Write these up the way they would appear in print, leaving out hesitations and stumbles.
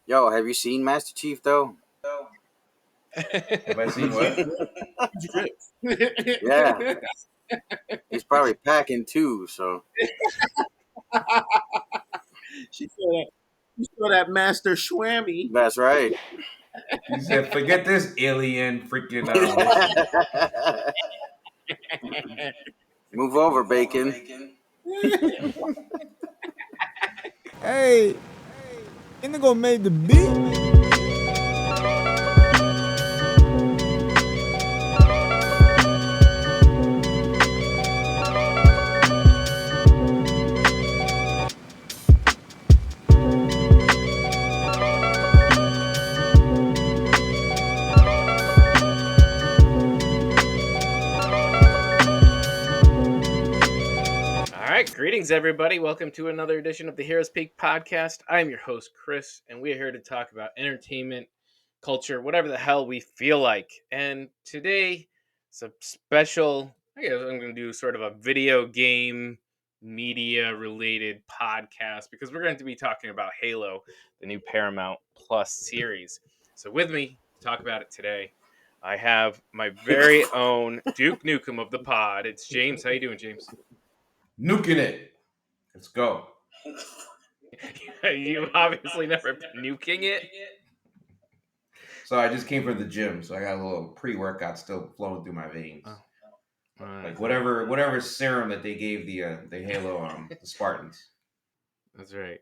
Yo, have you seen Master Chief though? Have I seen what? Yeah, he's probably packing too. So She saw that Master Schwammy. that's right. He said, "Forget this alien freaking mission." Move over, Bacon. Hey, Indigo made the beat. All right, greetings, everybody. Welcome to another edition of the Heroes Peak podcast. I'm your host, Chris, and we are here to talk about entertainment, culture, whatever the hell we feel like. And today, it's a special, I guess I'm going to do sort of a video game media related podcast because we're going to be talking about Halo, the new Paramount Plus series. So, with me to talk about it today, I have my very own Duke Nukem of the pod. It's James. How you doing, James? Nuking it. Let's go. You obviously never been nuking it. So I just came from the gym, so I got a little pre-workout still flowing through my veins. Like whatever serum that they gave the Halo the Spartans. That's right.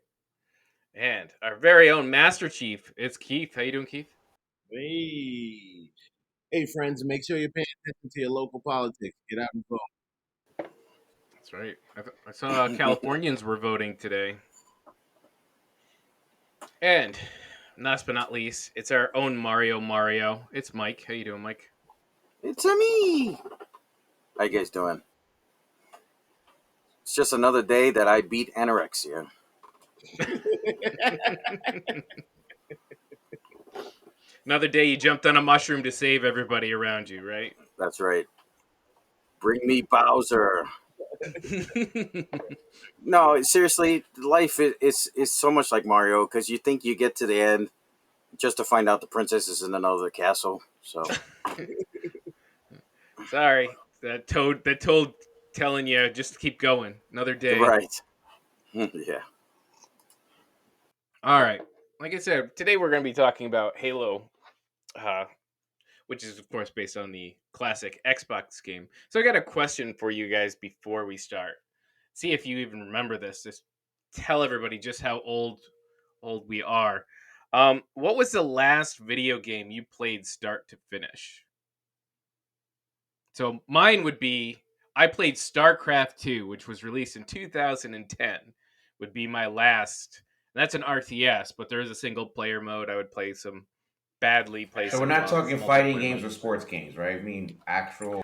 And our very own Master Chief, it's Keith. How you doing, Keith? Hey, friends, make sure you're paying attention to your local politics. Get out and vote. That's right. I saw Californians were voting today. And last but not least, it's our own Mario. It's Mike. How you doing, Mike? It's a me. How you guys doing? It's just another day that I beat anorexia. Another day you jumped on a mushroom to save everybody around you, right? That's right. Bring me Bowser. No, seriously, life is so much like Mario because you think you get to the end just to find out the princess is in another castle. So Sorry, that toad telling you just keep going. Another day. right, yeah. All right. Like I said, today we're going to be talking about Halo, which is, of course, based on the classic Xbox game. So I got a question for you guys before we start. See if you even remember this. Just tell everybody just how old we are. What was the last video game you played start to finish? So mine would be I played StarCraft 2, which was released in 2010. Would be my last. That's an RTS, but there is a single player mode. I would play some badly. So we're not talking fighting games or sports games, right? I mean actual.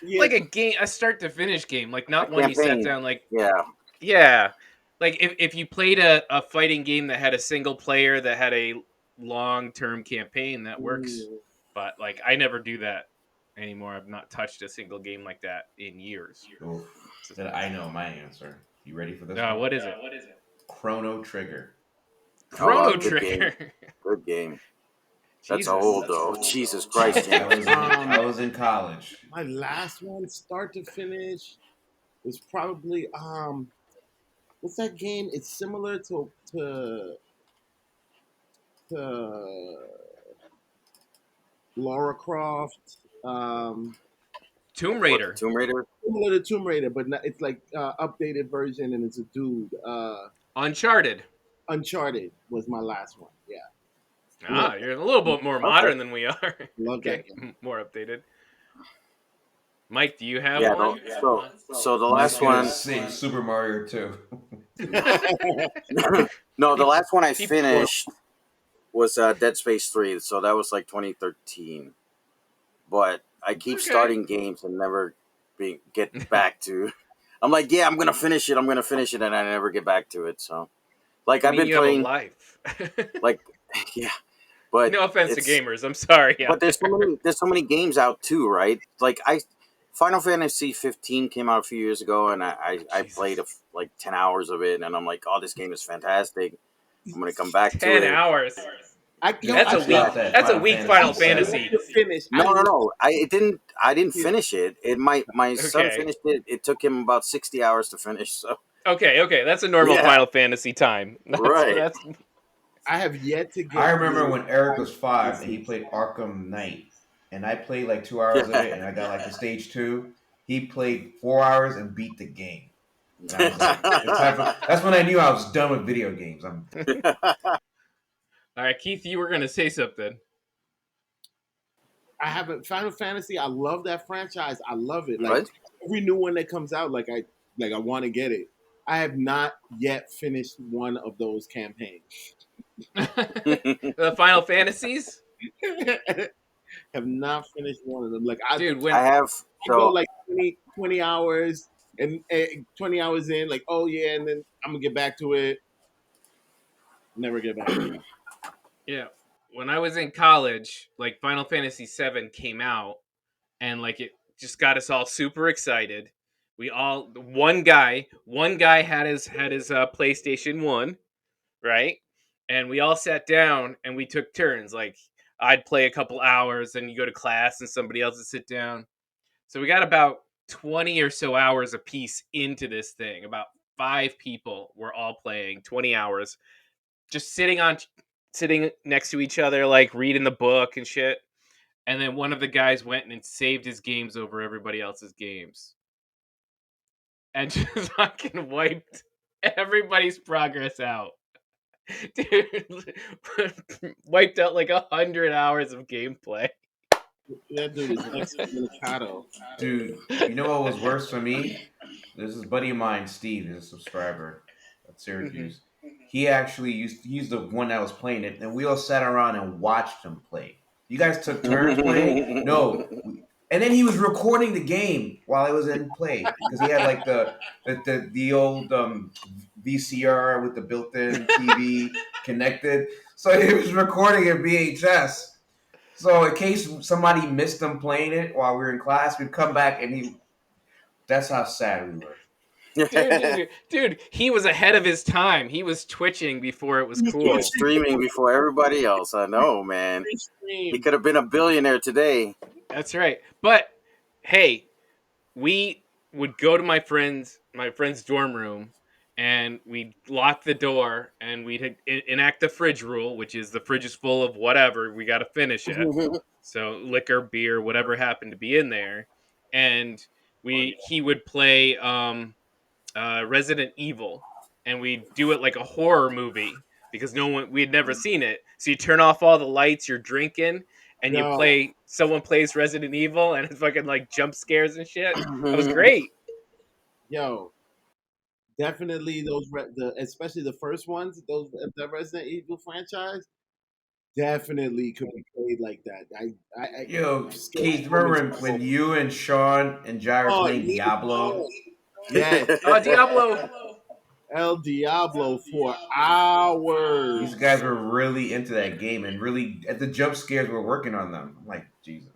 Like a game, a start to finish game, like not one you sat down. Like yeah. Like if you played a fighting game that had a single player that had a long term campaign, that works. But like I never do that anymore. I've not touched a single game like that in years. Oof. Then I know my answer. You ready for this? What is it? Chrono Trigger. Chrono Trigger. Good game. That's old though. Jesus Christ! I was in college. My last one, start to finish, was probably what's that game? It's similar to Lara Croft. Tomb Raider. Similar to Tomb Raider, but not, it's like updated version, and it's a dude. Uncharted. Uncharted was my last one. Yeah. You're a little bit more modern than we are. Love that game. More updated. Mike, do you have one? So the last one, Super Mario 2. No, the last one I finished was Dead Space 3. So that was like 2013. But I keep starting games and never get back to. I'm like, yeah, I'm gonna finish it, and I never get back to it. So, like, I've been playing life. Like, yeah. But no offense to gamers, I'm sorry. But there's so many games out too, right? Like Final Fantasy 15 came out a few years ago, and I played like 10 hours of it, and I'm like, oh, this game is fantastic. I'm gonna come back to it. 10 hours. That's a weak Final Fantasy. No. I didn't finish it. My son Okay. finished it. It took him about 60 hours to finish. So Okay, that's a normal Yeah. Final Fantasy time. Right. I have yet to get. I remember when Eric was 5 and he played Arkham Knight, and I played like 2 hours of it, and I got like to stage 2. He played 4 hours and beat the game. And I was like, that's when I knew I was done with video games. All right, Keith, you were gonna say something. I haven't Final Fantasy. I love that franchise. I love it. Like Right? every new one that comes out, I want to get it. I have not yet finished one of those campaigns. The Final Fantasies? Have not finished one of them. Like Dude, when I have go like 20 hours and 20 hours in, like, oh yeah, and then I'm gonna get back to it. Never get back to it. Yeah. When I was in college, like Final Fantasy VII came out, and like it just got us all super excited. We all one guy had his PlayStation 1, right? And we all sat down and we took turns. Like I'd play a couple hours, and you go to class, and somebody else would sit down. So we got about 20 or so hours a piece into this thing. About 5 people were all playing 20 hours, just sitting next to each other, like reading the book and shit. And then one of the guys went and saved his games over everybody else's games, and just fucking wiped everybody's progress out. Dude, wiped out like 100 hours of gameplay. That dude is excommunicado. Dude, you know what was worse for me? This is a buddy of mine, Steve, is a subscriber at Syracuse. He actually he's the one that was playing it, and we all sat around and watched him play. You guys took turns playing? No. And then he was recording the game while it was in play because he had like the old VCR with the built-in TV connected. So he was recording in VHS. So in case somebody missed him playing it while we were in class, we'd come back and that's how sad we were. Dude, he was ahead of his time. He was twitching before it was cool. He was streaming before everybody else. I know, man. He could have been a billionaire today. That's right. But hey, we would go to my friend's dorm room, and we'd lock the door, and we'd enact the fridge rule, which is the fridge is full of whatever, we got to finish it. So liquor, beer, whatever happened to be in there, and he would play Resident Evil, and we'd do it like a horror movie because we had never seen it. So you turn off all the lights, you're drinking, and someone plays Resident Evil, and it's fucking like jump scares and shit. That was great. Yo, definitely especially the first ones, the Resident Evil franchise, definitely could be played like that. Yo, Keith, remember when you and Sean and Jai were playing Diablo? Yeah. Diablo. El Diablo for hours. These guys were really into that game, and really, at the jump scares were working on them. I'm like, Jesus.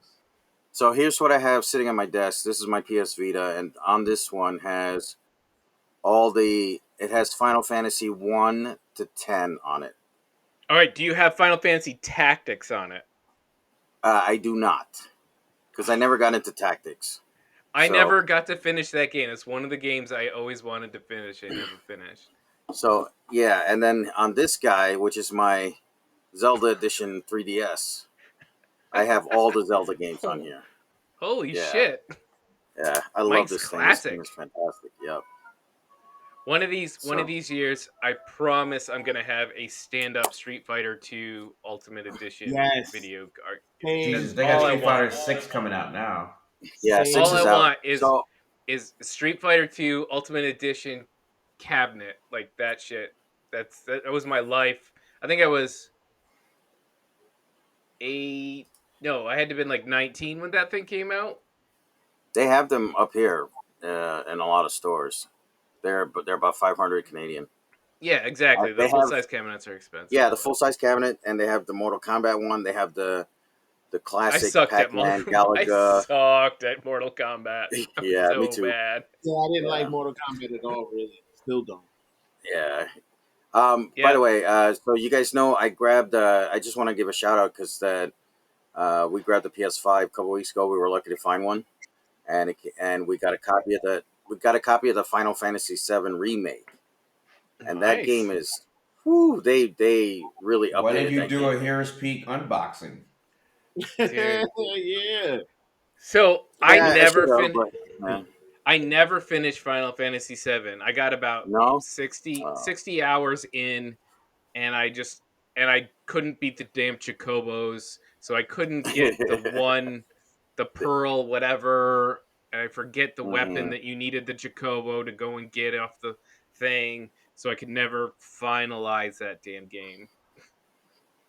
So here's what I have sitting on my desk. This is my PS Vita, and on this one has it has Final Fantasy 1 to 10 on it. All right, do you have Final Fantasy Tactics on it? I do not, because I never got into Tactics. I never got to finish that game. It's one of the games I always wanted to finish and never finished. So, yeah, and then on this guy, which is my Zelda Edition 3DS, I have all the Zelda games on here. Holy shit. Yeah, I love this thing. This thing is fantastic. Yep. One of these years, I promise I'm gonna have a stand-up Street Fighter 2 Ultimate Edition video card. Jesus, they got Street Fighter 6 coming out now. Yeah, 6 is out. All I want is Street Fighter 2 Ultimate Edition cabinet, like that shit. That was my life. I think I was I had to have been like 19 when that thing came out. They have them up here in a lot of stores. They're about 500 Canadian. Yeah, exactly. The full-size cabinets are expensive. Yeah, the full-size cabinet, and they have the Mortal Kombat one. They have the classic Pac-Man, Galaga. I sucked at Mortal Kombat. Yeah, so me too. Bad. Yeah, I didn't like Mortal Kombat at all, really. Still don't. Yeah. By the way, so you guys know I grabbed. I just want to give a shout out because we grabbed the PS5 a couple weeks ago. We were lucky to find one, and we got a copy of the Final Fantasy VII remake, and that Nice. game is, whew, they really updated. Why did you that do game. a Heroes Peak unboxing? Dude. Yeah. So Yeah, I never finished Final Fantasy VII. I got about No? 60 hours in, and I couldn't beat the damn Chocobos, so I couldn't get the Pearl, whatever. And I forget the weapon Mhm. that you needed the Chocobo to go and get off the thing, so I could never finalize that damn game.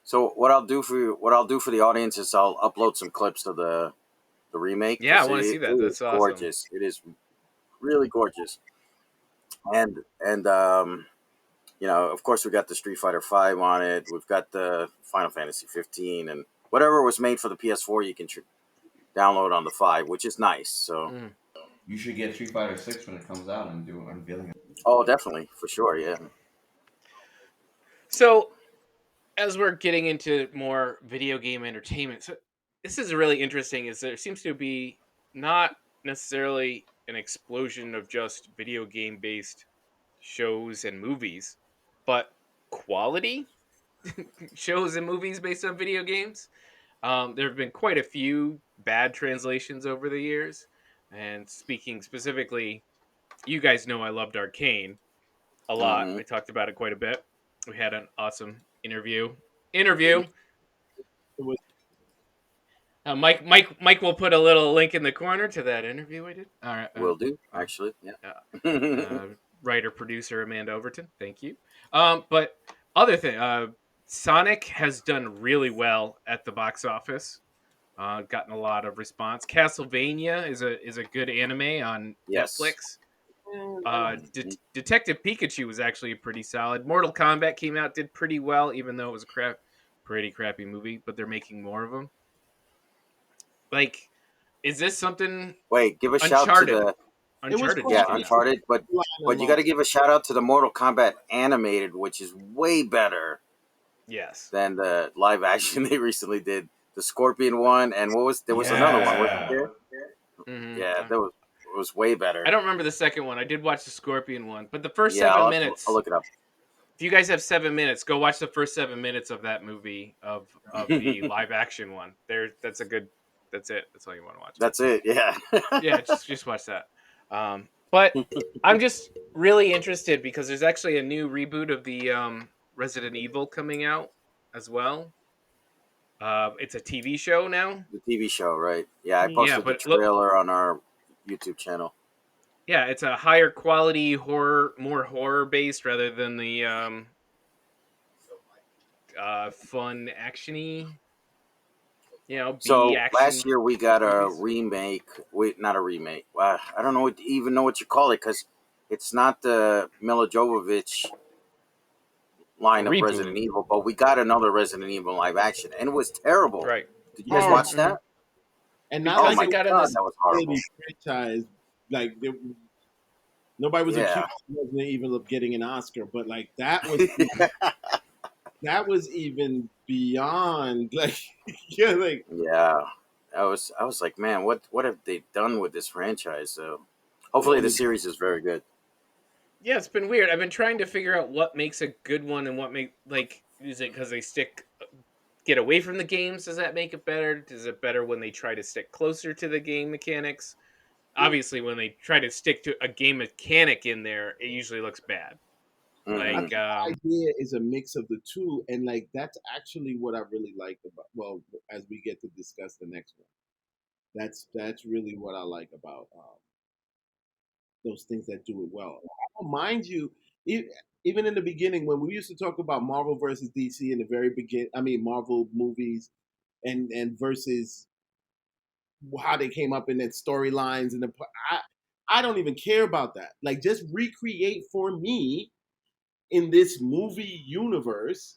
So what I'll do for the audience is I'll upload some clips of the remake. Yeah, I want to see that. That's awesome. Gorgeous. It is really gorgeous. And of course we got the Street Fighter V on it. We've got the Final Fantasy 15 and whatever was made for the PS4 you can download on the 5, which is nice. So You should get Street Fighter 6 when it comes out and do an unveiling. Oh, definitely, for sure, yeah. So, as we're getting into more video game entertainment, so this is really interesting. Is there seems to be not necessarily an explosion of just video game based shows and movies, but quality shows and movies based on video games. There have been quite a few bad translations over the years. And speaking specifically, you guys know I loved Arcane a lot. Mhm. I talked about it quite a bit. We had an awesome interview. It was Mike will put a little link in the corner to that interview I did. All right, Will do, actually, yeah. Writer producer Amanda Overton, thank you. But other thing, Sonic has done really well at the box office. Gotten a lot of response. Castlevania is a good anime on Yes. Netflix. Detective Pikachu was actually pretty solid. Mortal Kombat came out, did pretty well, even though it was a pretty crappy movie. But they're making more of them. Like, is this something? Wait, give a shout to the Uncharted. cool. yeah, just came out. Uncharted, but you got to give a shout out to the Mortal Kombat animated, which is way better Yes. than the live action they recently did. The Scorpion one, and there was another one, wasn't there? Mm-hmm. Yeah, it was way better. I don't remember the second one. I did watch the Scorpion one, but the first Yeah, 7 minutes. I'll look it up. If you guys have 7 minutes, go watch the first 7 minutes of that movie of the live action one. That's it. That's all you want to watch. That's it. Yeah. Yeah, just watch that. But I'm just really interested because there's actually a new reboot of the Resident Evil coming out as well. It's a TV show now. The TV show, right? Yeah, I posted the but trailer on our YouTube channel. Yeah, it's a higher quality horror, more horror based rather than the fun actiony. So action last year we got a movies. remake. Wait, not a remake. I don't even know what you call it because it's not the Mila Jovovich line of Reboot. Resident Evil, but we got another Resident Evil live action, and it was terrible. Right? Did you guys watch that? And Because not Oh my like got god, in this that was horrible. franchise, like nobody was Yeah. accused of Resident Evil of getting an Oscar, but like that was that was even beyond like like Yeah, I was like, man, what have they done with this franchise? So hopefully the series is very good. Yeah, it's been weird. I've been trying to figure out what makes a good one and what is it because they get away from the games? Does that make it better? Is it better when they try to stick closer to the game mechanics? Obviously, when they try to stick to a game mechanic in there, it usually looks bad. Mhm. Like, the idea is a mix of the two, and like that's actually what I really like about. Well, as we get to discuss the next one, that's really what I like about those things that do it well. Mind you, even in the beginning when we used to talk about Marvel versus DC in the very beginning, I mean Marvel movies and versus how they came up in their storylines and I don't even care about that. Like just recreate for me in this movie universe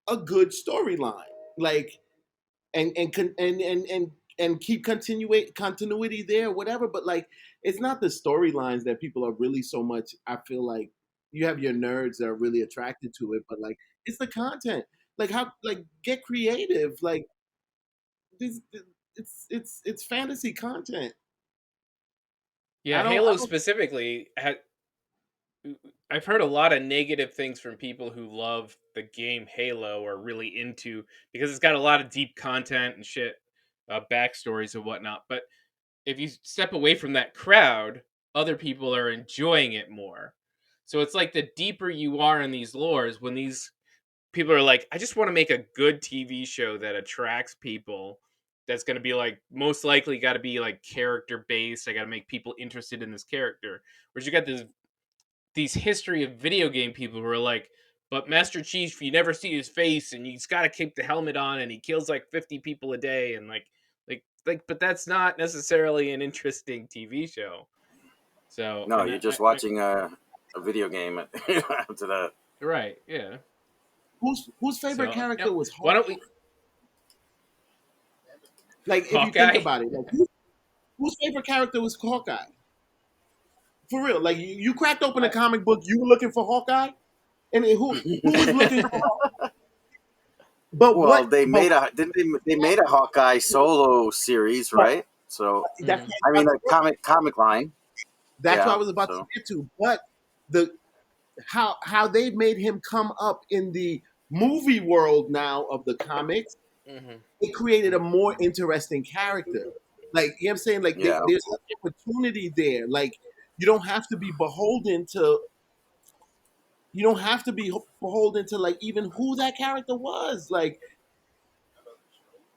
a good storyline. Like and keep continuity there, whatever. But like, it's not the storylines that people are really so much. I feel like you have your nerds that are really attracted to it, but like it's the content. Like how like get creative. Like this, it's fantasy content. Yeah, I Halo don't. specifically I've heard a lot of negative things from people who love the game Halo or really into because it's got a lot of deep content and shit, backstories and whatnot. But if you step away from that crowd, other people are enjoying it more. So it's like the deeper you are in these lores, when these people are like, I just want to make a good TV show that attracts people. That's going to be like most likely got to be like character based. I got to make people interested in this character. Whereas you got these history of video game people who are like, but Master Chief, you never see his face, and he's got to keep the helmet on, and he kills like 50 people a day, and but that's not necessarily an interesting TV show. So, No, and you're just watching a video game after that. right, yeah. Whose favorite So, character was why don't Hawkeye? we Like if you think Hawkeye? about it, like whose favorite character was Hawkeye? For real, like you cracked open a comic book, you were looking for Hawkeye, and who was looking for? But Well, what? they But made a didn't they made a Hawkeye solo series, right? So that's Mhm. I mean, a comic line. that's what I Yeah. was about to So get to. But the how they made him come up in the movie world now of the comics, Mhm. it created a more interesting character. Like you know what I'm saying, like yeah, there's an opportunity there. Like you don't have to be beholden to. You don't have to be beholden to like even who that character was. Like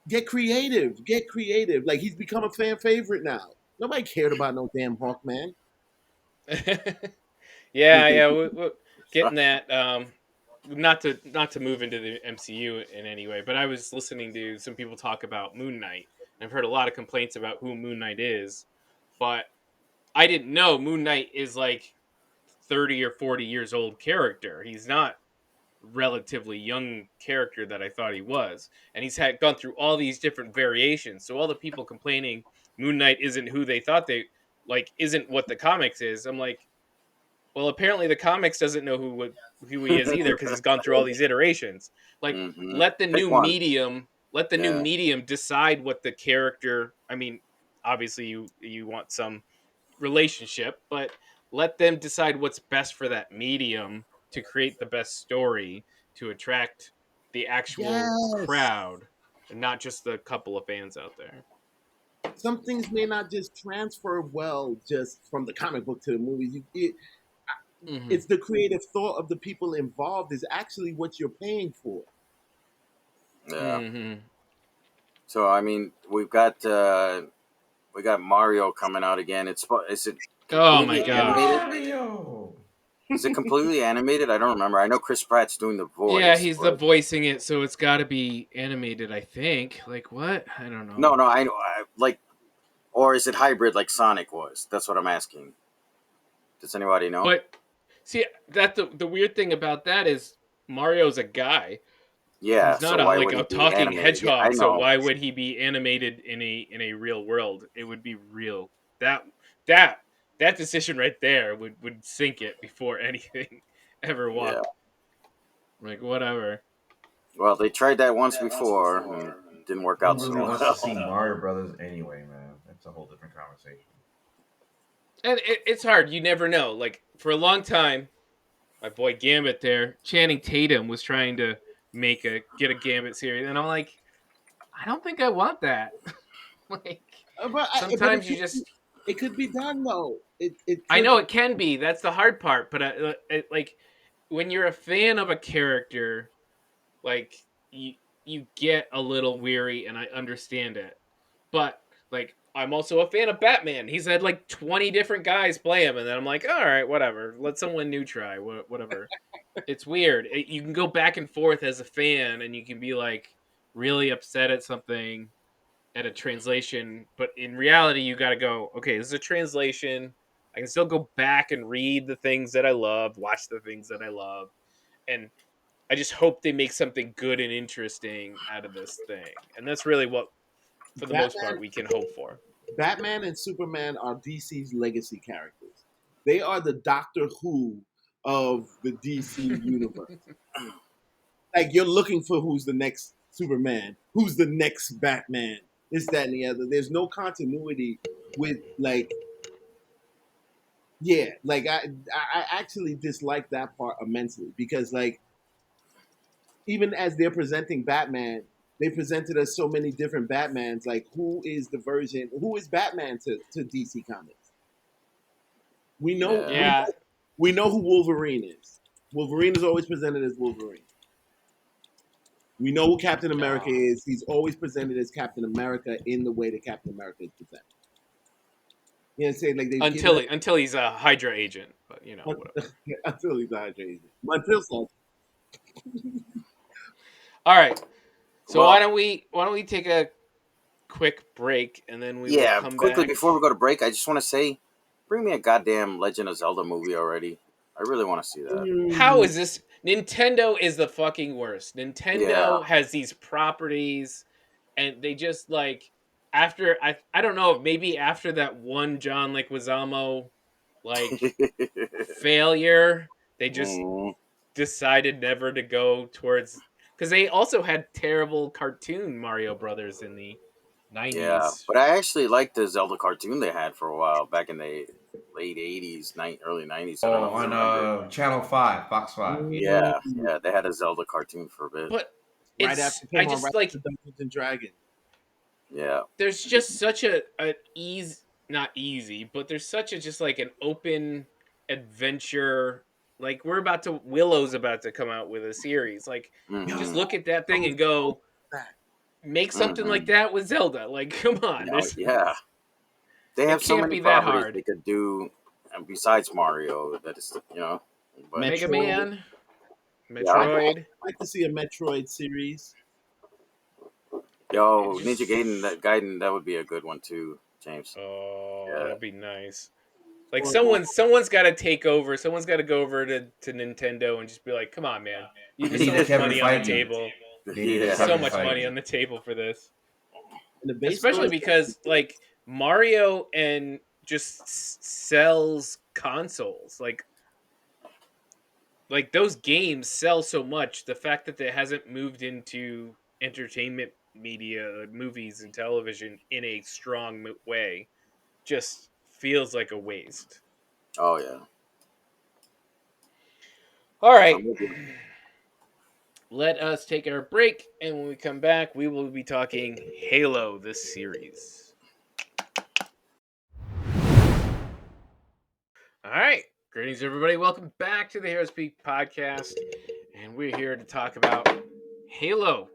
get creative, get creative. Like he's become a fan favorite now. Nobody cared about no damn Hawkman. Yeah, we're getting that. Not to move into the MCU in any way, but I was listening to some people talk about Moon Knight. I've heard a lot of complaints about who Moon Knight is, but I didn't know Moon Knight is like 30 or 40 years old character. He's not relatively young character that I thought he was. And he's had gone through all these different variations. So all the people complaining Moon Knight isn't who they thought they like isn't what the comics is. I'm like, well, apparently the comics doesn't know who he is either because he's gone through all these iterations. Like, hmm let the pick new one. medium, let the new Yeah, medium decide what the character. I mean, obviously you want some relationship, but let them decide what's best for that medium to create the best story to attract the actual Yes. crowd and not just the couple of fans out there. Some things may not just transfer well just from the comic book to the movies. Mm-hmm. It's the creative thought of the people involved is actually what you're paying for. yeah. Mm-hmm. So I mean, we got Mario coming out again. Is it Oh my completely gosh. animated? Mario. Is it completely animated? I don't remember. I know Chris Pratt's doing the Yeah, voice, he's the but voicing it, so it's got to be animated, I think. Like what? I don't know. no, I know. Like, or is it hybrid like Sonic was? That's what I'm asking. Does anybody know? But see, that the weird thing about that is Mario's a guy. Yeah. He's not So a why like would a he be talking animated? Yeah, I hedgehog, so know. why would he be animated in a real world? It would be real. That that decision right there would sink it before anything ever Yeah. walked. Like whatever. Well, they tried that once before and didn't work Who out so really wants to see well. Mario Brothers anyway, man? That's a whole different conversation. And it's hard. You never know. Like for a long time, my boy Gambit there, Channing Tatum was trying to get a Gambit series, and I'm like, I don't think I want that. Like But sometimes you just it could be done though. It I could. know it can be. That's the hard part. But like when you're a fan of a character, like you get a little weary, and I understand it. But like I'm also a fan of Batman. He's had like 20 different guys play him, and then I'm like, all right, whatever. Let someone new try. Whatever. It's weird. You can go back and forth as a fan, and you can be like really upset at something at a translation, but in reality you got to go, okay, this is a translation. I can still go back and read the things that I love, watch the things that I love, and I just hope they make something good and interesting out of this thing. And that's really what for the most Batman, part we can hope for. Batman and Superman are DC's legacy characters. They are the Doctor Who of the DC universe. Like you're looking for who's the next Superman, who's the next Batman, this, that, and the other. There's no continuity with like, yeah, like I actually dislike that part immensely because like even as they're presenting Batman, they presented us so many different Batmans. Like who is the version? Who is Batman to DC Comics? We know, Yeah. we know who Wolverine is. Wolverine is always presented as Wolverine. We know who Captain America is. He's always presented as Captain America in the way that Captain America is presented. You know what I'm saying? Like they until he's a Hydra agent, but you know, whatever. until he's not crazy. Until so. All right. So Well- why don't we take a quick break and then we will come quickly back. before we go to break, I just want to say, bring me a goddamn Legend of Zelda movie already. I really want to see that. How is this? Nintendo is the fucking worst. Nintendo Yeah. has these properties, and they just like after I don't know, maybe after that one John Leguizamo like failure, they just Mhm. decided never to go towards, because they also had terrible cartoon Mario Brothers in the 90s. Yeah, but I actually liked the Zelda cartoon they had for a while back in the late 80s, early 90s. I don't know if you remember. On Channel 5, Fox 5. Yeah, they had a Zelda cartoon for a bit. But Right it's after I just like Dungeons and Dragons. Yeah. there's just such an easy, not easy, but there's such a just like an open adventure. Like Willow's about to come out with a series. Like Mhm. just look at that thing and go, make something like that with Zelda. Like, come on, No, yeah. They have so can't many be that properties hard. they could do besides Mario. That is, But Mega Metroid. Man, Metroid. I'd like to see a Metroid series. Yo, Just- Ninja Gaiden, that would be a good one too, James. Oh, Yeah. that'd be nice. Like someone's got to take over. Someone's got to go over to Nintendo and just be like, "Come on, man! You They have so needed much Kevin money on the Feige. table. Yeah. So much Feige. money on the table for this." And the base Especially story- because like Mario and just sells consoles. Like those games sell so much. The fact that it hasn't moved into entertainment media, movies and television in a strong way just feels like a waste. Oh yeah. All right. I'm with you. Let us take our break, and when we come back, we will be talking Halo, this series. All right. Greetings, everybody. Welcome back to the Heroes Peak podcast, and we're here to talk about Halo.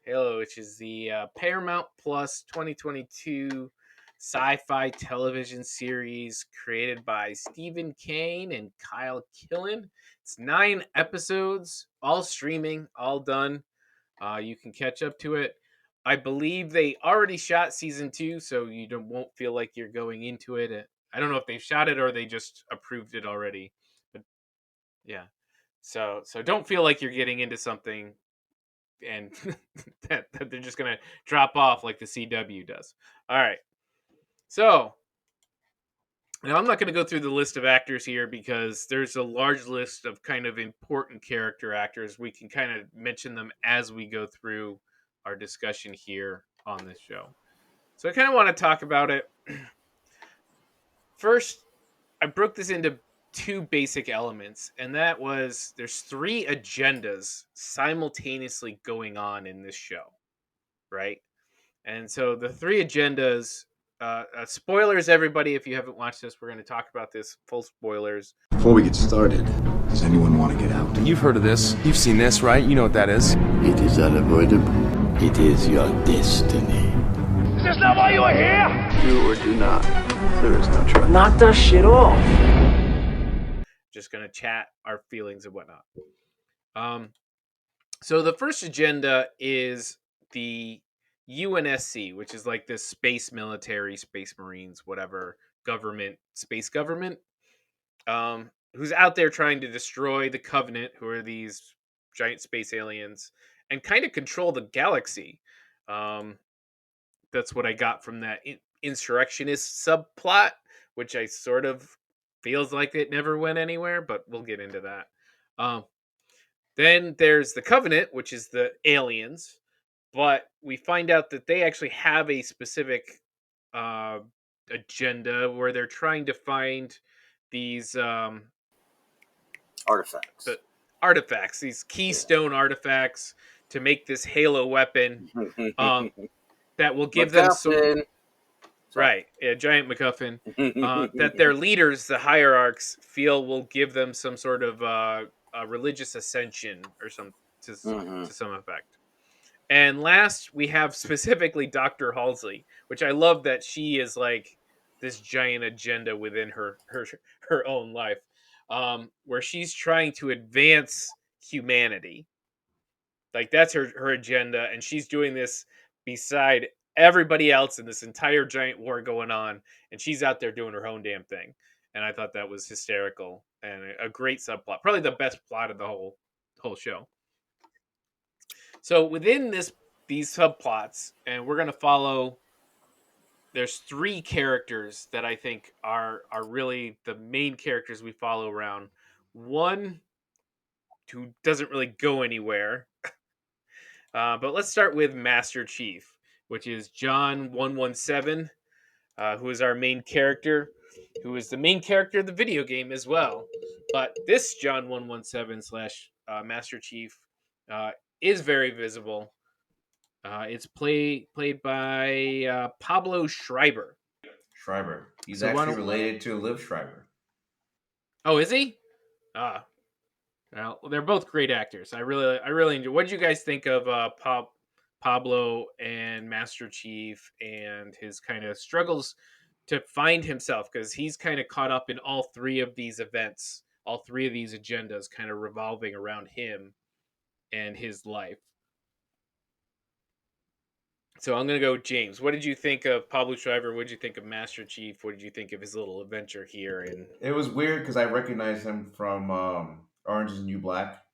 Halo, which is the Paramount Plus 2022 sci-fi television series created by Stephen Kane and Kyle Killen. It's 9 episodes, all streaming, all done. You can catch up to it. I believe they already shot season 2, so you won't feel like you're going into it. I don't know if they've shot it or they just approved it already. But yeah. So don't feel like you're getting into something and that they're just going to drop off like the CW does. All right. So now I'm not going to go through the list of actors here because there's a large list of kind of important character actors. We can kind of mention them as we go through our discussion here on this show. So I kind of want to talk about it. First, I broke this into 2 basic elements, and that was there's 3 agendas simultaneously going on in this show, right? And so the 3 agendas, spoilers, everybody, if you haven't watched this, we're going to talk about this, full spoilers. Before we get started, does anyone want to get out? You've heard of this. You've seen this, right? You know what that is. It is unavoidable. It is your destiny. Is this not why you are here? Do or do not. There is no try. Knock that shit off. Just going to chat our feelings and whatnot. So the first agenda is the UNSC, which is like this space military, space marines, whatever government, space government, who's out there trying to destroy the Covenant, who are these giant space aliens, and kind of control the galaxy. That's what I got from that insurrectionist subplot, which I sort of feels like it never went anywhere, but we'll get into that. Then there's the Covenant, which is the aliens, but we find out that they actually have a specific uh, agenda where they're trying to find these Artifacts. artifacts, these keystone artifacts to make this Halo weapon that will give them some right, a giant MacGuffin that their leaders, the hierarchs, feel will give them some sort of religious ascension or some to some effect. And last, we have specifically Dr. Halsey, which I love that she is like this giant agenda within her own life, where she's trying to advance humanity. Like that's her agenda, and she's doing this beside everybody else in this entire giant war going on, and she's out there doing her own damn thing. And I thought that was hysterical and a great subplot, probably the best plot of the whole show. So within these subplots, and we're gonna follow. There's 3 characters that I think are really the main characters we follow around. One who doesn't really go anywhere, but let's start with Master Chief, which is John 117, who is our main character, who is the main character of the video game as well. But this John 117 slash Master Chief is very visible. It's played by Pablo Schreiber. Schreiber. He's actually related to Liv Schreiber. Oh, is he? Well, they're both great actors. I really enjoy. What did you guys think of Pablo and Master Chief and his kind of struggles to find himself? Because he's kind of caught up in all 3 of these events, all 3 of these agendas, kind of revolving around him and his life. So I'm going to go with James. What did you think of Pablo Schreiber? What did you think of Master Chief? What did you think of his little adventure here? And it was weird because I recognized him from Orange is the New Black.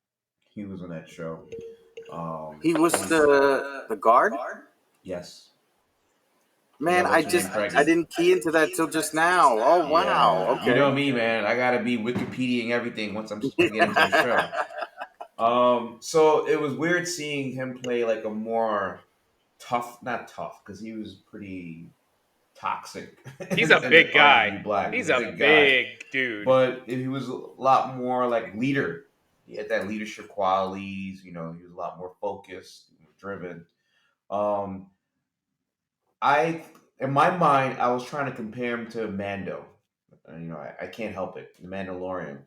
He was on that show. He was the guard? Yes. Man, I didn't key into that till just now. Oh, wow. Yeah. Okay. You know me, man. I got to be Wikipediaing everything once I'm getting into the show. So it was weird seeing him play like a more not tough, because he was pretty toxic. He's a big guy. He's a big dude. But he was a lot more like leader. He had that leadership qualities. You know, he was a lot more focused, driven. In my mind, I was trying to compare him to Mando. You know, I can't help it. The Mandalorian.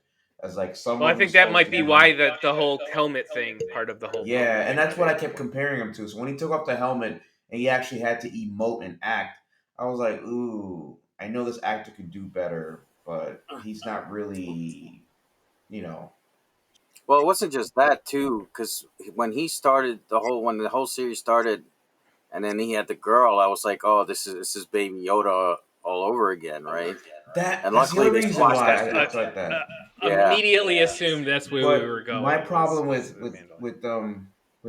As like someone. Well, I think that might be why the whole helmet thing part of the whole. Yeah, and that's what I kept comparing him to. So when he took off the helmet and he actually had to emote and act, I was like, ooh, I know this actor could do better, but he's not really, you know. Well, it wasn't just that too, because when he started when the whole series started, and then he had the girl, I was like, oh, this is Baby Yoda all over again, right? And luckily they squashed that. Immediately assumed that's where we were going. My problem with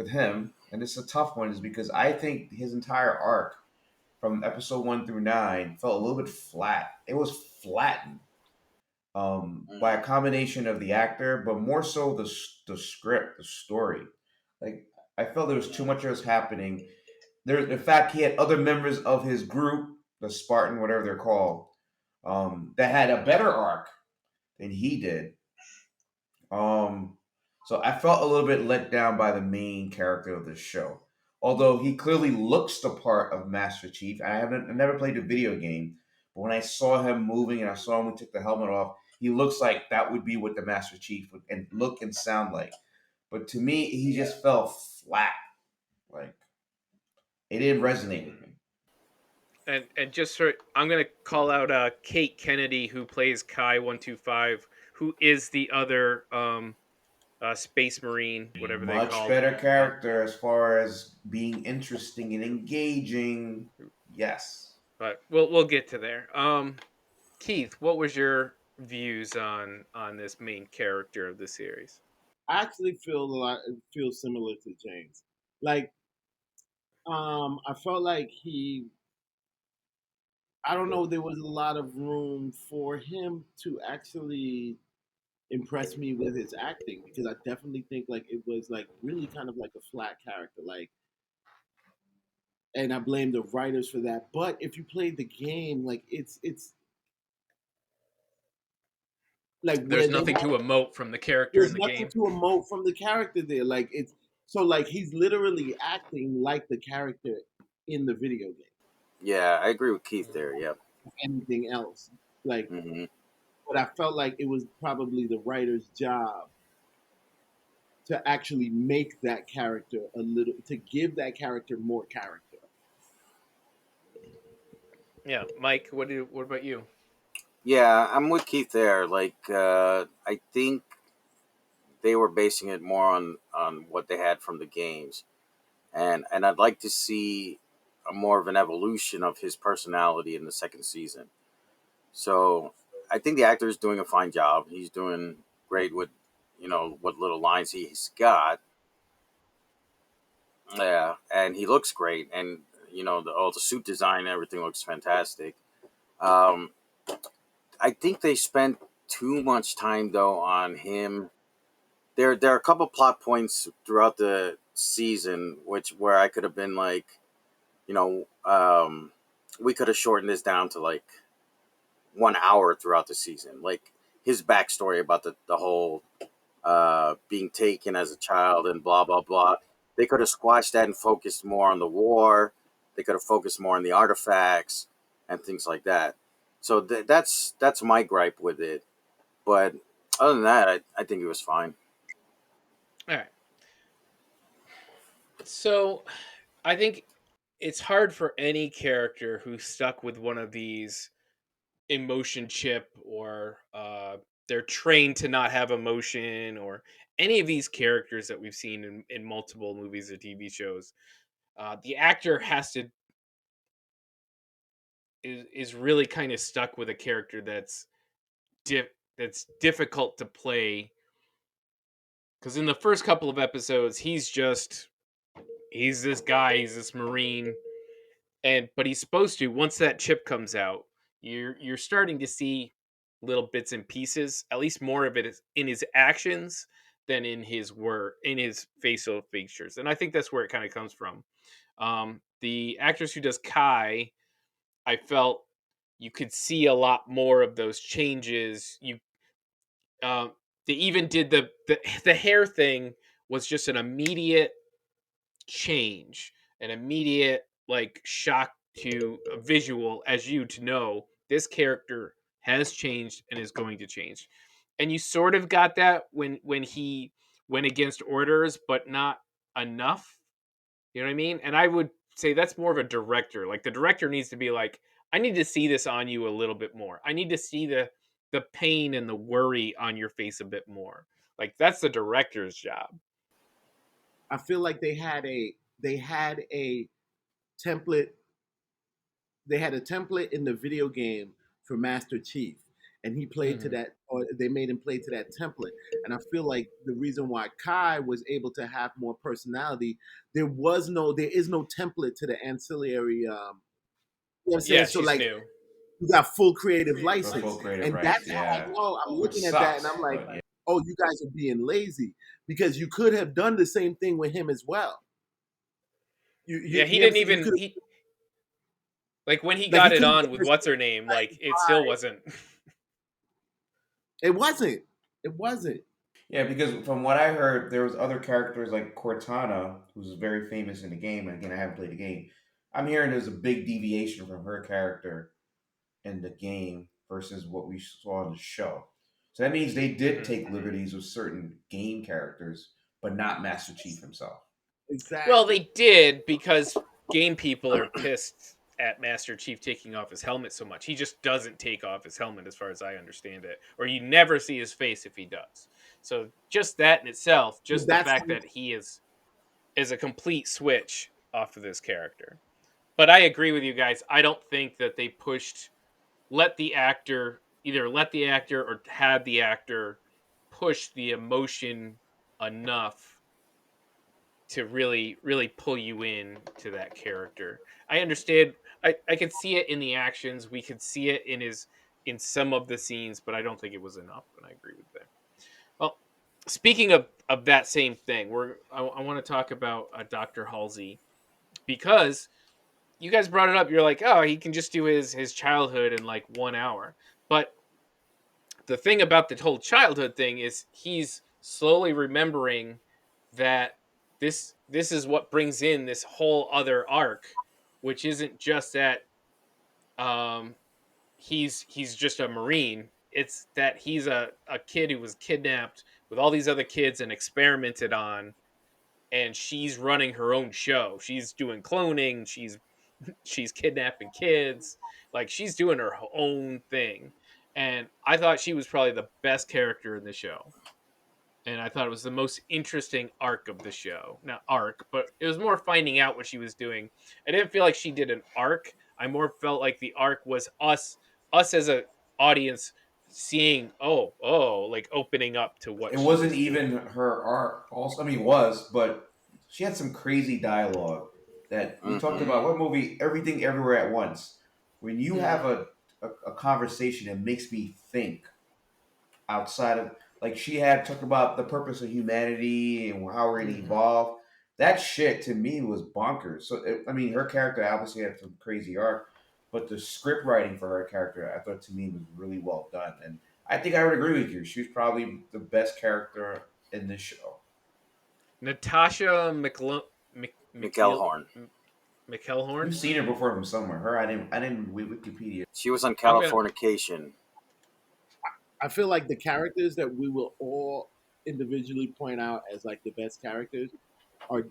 him, and it's a tough one, is because I think his entire arc from episode 1 through 9 felt a little bit flat. It was flattened by a combination of the actor, but more so the script, the story. Like I felt there was too much that was happening. In fact, he had other members of his group, the Spartan, whatever they're called, that had a better arc than he did. So I felt a little bit let down by the main character of the show. Although he clearly looks the part of Master Chief. I never played the video game, but when I saw him moving and I saw him when he took the helmet off, he looks like that would be what the Master Chief would and look and sound like. But to me, he just fell flat. Like it didn't resonate with me. And just I'm gonna call out Kate Kennedy, who plays Kai 125, who is the other Space Marine, whatever they call it. Much better character as far as being interesting and engaging. Yes, but we'll get to there. Keith, what was your views on this main character of the series? I actually feel similar to James. Like, I felt like he I don't know. There was a lot of room for him to actually impress me with his acting because I definitely think like it was like really kind of like a flat character, like, and I blame the writers for that. But if you played the game, like it's like There's where they nothing have, to emote from the character in there's the nothing game. to emote from the character there. Like it's so like he's literally acting like the character in the video game. Yeah, I agree with Keith there. Yep. If anything else, like, Hmm. but I felt like it was probably the writer's job to actually make that character a little, to give that character more character. Yeah, Mike, what about you? Yeah, I'm with Keith there. Like, I think they were basing it more on what they had from the games, and I'd like to see a more of an evolution of his personality in the second season. So I think the actor is doing a fine job. He's doing great with, what little lines he's got. Yeah, and he looks great, and all the suit design, and everything looks fantastic. Um, I think they spent too much time though on him. There are a couple plot points throughout the season where I could have been like, you know, um, we could have shortened this down to like 1 hour throughout the season. Like his backstory about the whole being taken as a child and blah blah blah. They could have squashed that and focused more on the war. They could have focused more on the artifacts and things like that. So that's my gripe with it. But other than that, I think it was fine. All right. So I think it's hard for any character who's stuck with one of these emotion chip or they're trained to not have emotion or any of these characters that we've seen in multiple movies or TV shows. The actor has to is really kind of stuck with a character that's difficult to play because in the first couple of episodes he's this guy, he's this marine, but he's supposed to, once that chip comes out, you're starting to see little bits and pieces, at least more of it is in his actions than in his facial features, and I think that's where it kind of comes from. The actress who does Kai, I felt you could see a lot more of those changes. Uh, they even did the hair thing was just an immediate change, an immediate like shock to a visual as you to know this character has changed and is going to change. And you sort of got that when he went against orders, but not enough. You know what I mean? And I would say that's more of a director. Like the director needs to be like, I need to see this on you a little bit more. I need to see the pain and the worry on your face a bit more. Like that's the director's job. I feel like they had a template. They had a template in the video game for Master Chief, and he played to that, or they made him play to that template. And I feel like the reason why Kai was able to have more personality, there is no template to the ancillary. You know what I'm saying? Yeah, So she's like new. you got full creative license, Full creative and rights, that's how I yeah. know. I'm Which looking at that, and sucks, I'm like, but yeah. oh, you guys are being lazy because you could have done the same thing with him as well. Yeah, he You know didn't you even could he like when he like he got it could have on done with the what's her same name, thing like it still wasn't. It wasn't. It wasn't. Yeah, because from what I heard, there was other characters like Cortana, who's very famous in the game. And again, I haven't played the game. I'm hearing there's a big deviation from her character in the game versus what we saw in the show. So that means they did take liberties with certain game characters, but not Master Chief himself. Well, Exactly. they did because game people are pissed at Master Chief taking off his helmet so much. He just doesn't take off his helmet, as far as I understand it, or you never see his face if he does. So just that in itself, just the That's fact that he is a complete switch off of this character. But I agree with you guys. I don't think that they let the actor or had the actor push the emotion enough to really pull you in to that character. I understand. I could see it in the actions. We could see it in some of the scenes, but I don't think it was enough. And I agree with that. Well, speaking of that same thing, I want to talk about Dr. Halsey, because you guys brought it up. You're like, oh, he can just do his childhood in like 1 hour. But the thing about the whole childhood thing is he's slowly remembering that this is what brings in this whole other arc, which isn't just that um he's just a Marine. It's that he's a kid who was kidnapped with all these other kids and experimented on, and she's running her own show. She's doing cloning, she's kidnapping kids, like she's doing her own thing. And I thought she was probably the best character in the show, and I thought it was the most interesting arc of the show. Not arc, but it was more finding out what she was doing. I didn't feel like she did an arc. I more felt like the arc was us as a audience seeing, like opening up to what It she wasn't was even doing. her art. Also, I mean, it was, but she had some crazy dialogue that we talked about. What movie? Everything, Everywhere at Once. When you have a conversation that makes me think outside of, like, she had talked about the purpose of humanity and how we're going to evolve. That shit to me was bonkers. So I mean, her character obviously had some crazy arc, but the script writing for her character, I thought, to me, was really well done. And I think I would agree with you. She was probably the best character in this show. Natasha McElhorn. McElhorn. We've seen her before from somewhere. Her, I didn't Wikipedia. She was on I'm gonna- Californication. I feel like the characters that we will all individually point out as like the best characters are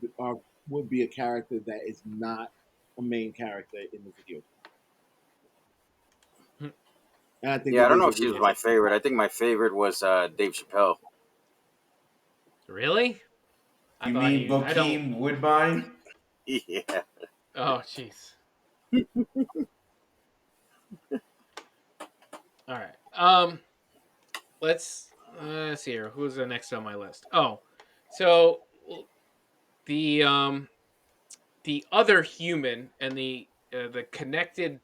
would be a character that is not a main character in the video. And I think Yeah, I don't know if she was my favorite. I think my favorite was Dave Chappelle. Really? You mean Bokeem Woodbine? Yeah. Oh, jeez. All right. Let's see here. Who's the next on my list? Oh, so the other human and the connected,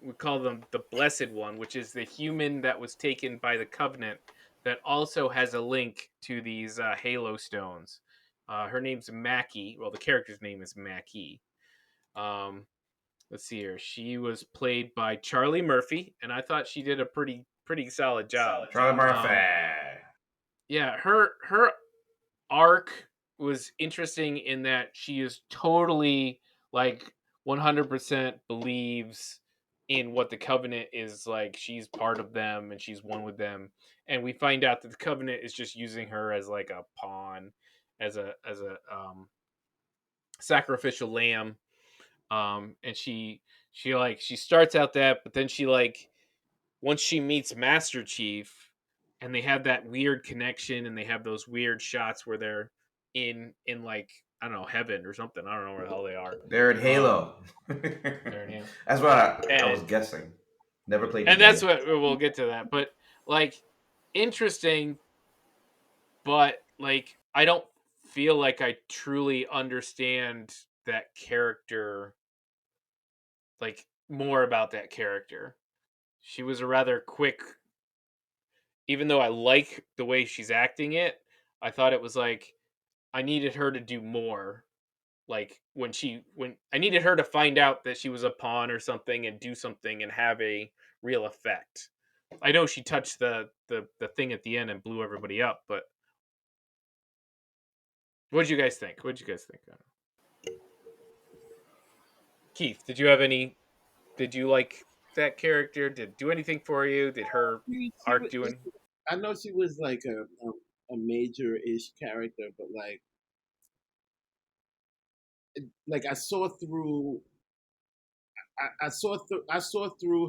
we call them the Blessed One, which is the human that was taken by the Covenant that also has a link to these Halo stones. Her name's Mackie. Well, the character's name is Mackie. Let's see here. She was played by Charlie Murphy, and I thought she did a pretty solid job. Charlie Murphy. Yeah, her arc was interesting in that she is totally like 100% believes in what the Covenant is like. She's part of them and she's one with them. And we find out that the Covenant is just using her as like a pawn, as a sacrificial lamb. And she starts out that, but then she like, once she meets Master Chief and they have that weird connection and they have those weird shots where they're in like, I don't know, heaven or something. I don't know where the hell they are. They're in Halo. They're in Halo. That's what I was guessing. Never played the And game. that's what we'll get to that. But like, interesting, but like, I don't feel like I truly understand that character, like more about that character. She was a rather quick, even though I like the way she's acting it, I thought it was like I needed her to do more. Like when I needed her to find out that she was a pawn or something and do something and have a real effect. I know she touched the thing at the end and blew everybody up, but what did you guys think? Keith, did you like that character? Did it do anything for you? Did her arc do anything? I know she was like a major-ish character, but like I saw through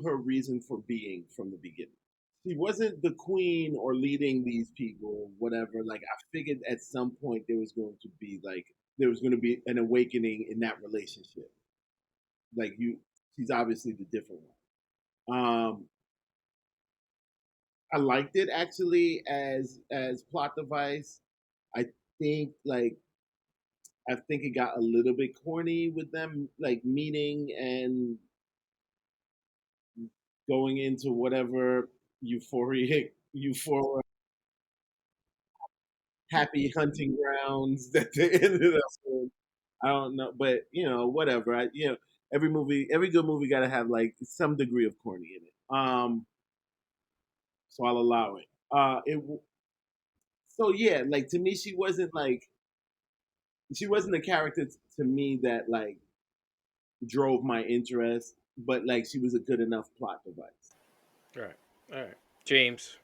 her reason for being from the beginning. She wasn't the queen or leading these people or whatever. Like I figured at some point there was going to be an awakening in that relationship. Like she's obviously the different one. I liked it actually as plot device. I think like I think it got a little bit corny with them like meeting and going into whatever euphoric happy hunting grounds that they ended up in. I don't know, but whatever. Every good movie got to have like some degree of corny in it. So I'll allow it. So yeah, like to me, she wasn't a character to me that like drove my interest, but like she was a good enough plot device. All right, James.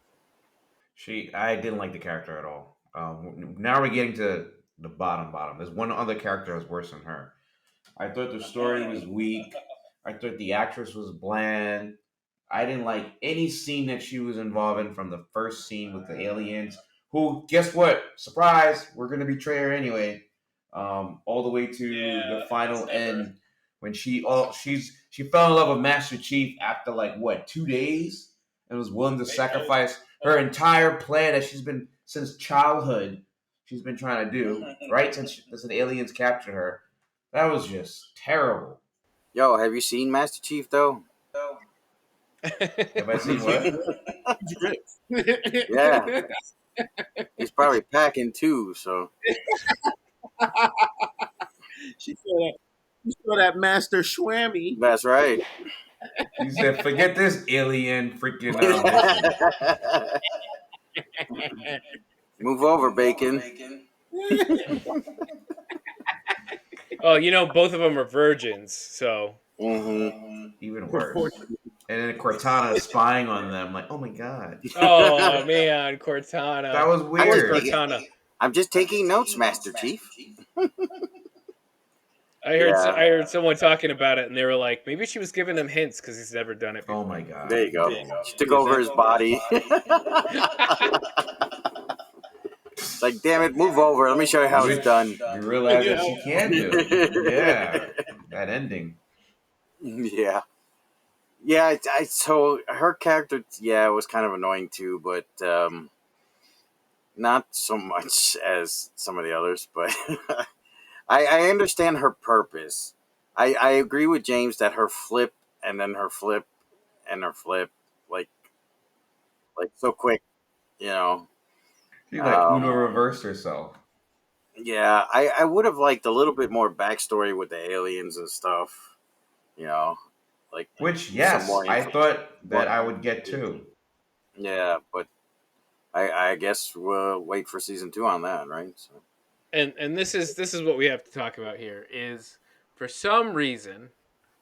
I didn't like the character at all. Now we're getting to the bottom. There's one other character that was worse than her. I thought the story was weak. I thought the actress was bland. I didn't like any scene that she was involved in from the first scene with the aliens. Who, guess what? Surprise! We're gonna betray her anyway. All the way to the final end when she fell in love with Master Chief after like what 2 days and was willing to sacrifice her entire plan that she's been since childhood. She's been trying to do right since the aliens captured her. That was just terrible. Yo, have you seen Master Chief though? Have I seen what? Yeah, he's probably packing too. So She saw that Master Schwammy. that's right. He said, "Forget this alien freaking." Move over, Bacon. Oh, both of them are virgins, so Even worse. And then Cortana spying on them, like, oh my god. Oh man, Cortana. That was weird. Cortana. I'm just taking notes, Master Chief. I heard someone talking about it, and they were like, maybe she was giving him hints because he's never done it before. Oh my god. There you go. She took over his body. It's like, damn it, move over. Let me show you how it's done. You realize that she can do it. Yeah. That ending. Yeah. Yeah, so her character, it was kind of annoying too, but not so much as some of the others, but I understand her purpose. I agree with James that her flip and then her flip and her flip, like so quick, She Uno reversed herself. Yeah, I would have liked a little bit more backstory with the aliens and stuff, like which yes, I thought that I would get too. Yeah, but I guess we'll wait for season 2 on that, right? So. And this is what we have to talk about here is for some reason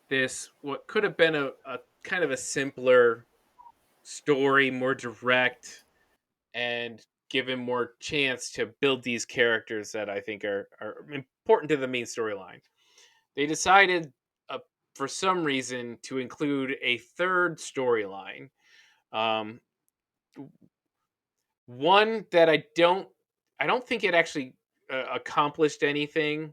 this what could have been a kind of a simpler story, more direct, and given more chance to build these characters that I think are important to the main storyline. They decided for some reason to include a third storyline. One that I don't think it actually accomplished anything.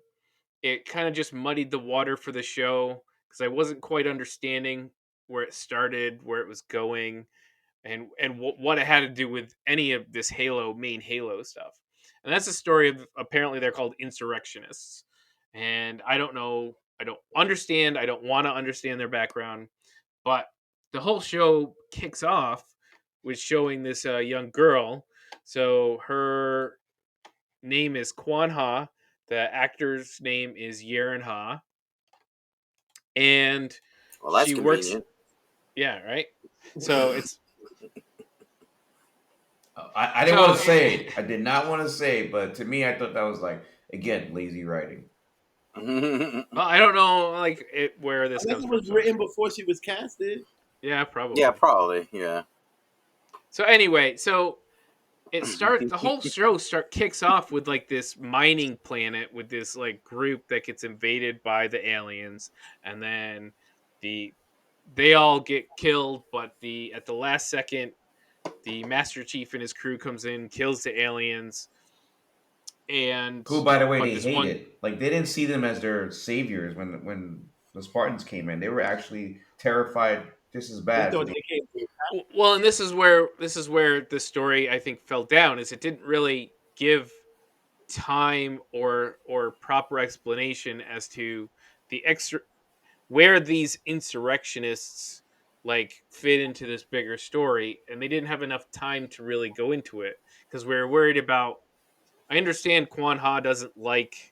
It kind of just muddied the water for the show because I wasn't quite understanding where it started, where it was going, and what it had to do with any of this main Halo stuff. And that's the story of, apparently they're called insurrectionists. And I don't know, I don't understand, I don't want to understand their background, but the whole show kicks off with showing this young girl. So her name is Kwan Ha. The actor's name is Yaren Ha. And that's she convenient. works. Yeah, right. So it's. I didn't want to say it. I did not want to say it, but to me, I thought that was like, again, lazy writing. Well, I don't know, where this comes from. It was written before she was casted. Yeah, probably. Yeah, probably. Yeah. So anyway, it starts. The whole show kicks off with this mining planet with this group that gets invaded by the aliens, and then they all get killed. But at the last second, the Master Chief and his crew comes in, kills the aliens, and who, by the way, they hated. They didn't see them as their saviors when the Spartans came in. They were actually terrified. This is bad. Well, and this is where the story I think fell down. Is it didn't really give time or proper explanation as to the extra where these insurrectionists like fit into this bigger story, and they didn't have enough time to really go into it because we're worried about. I understand Quan Ha doesn't like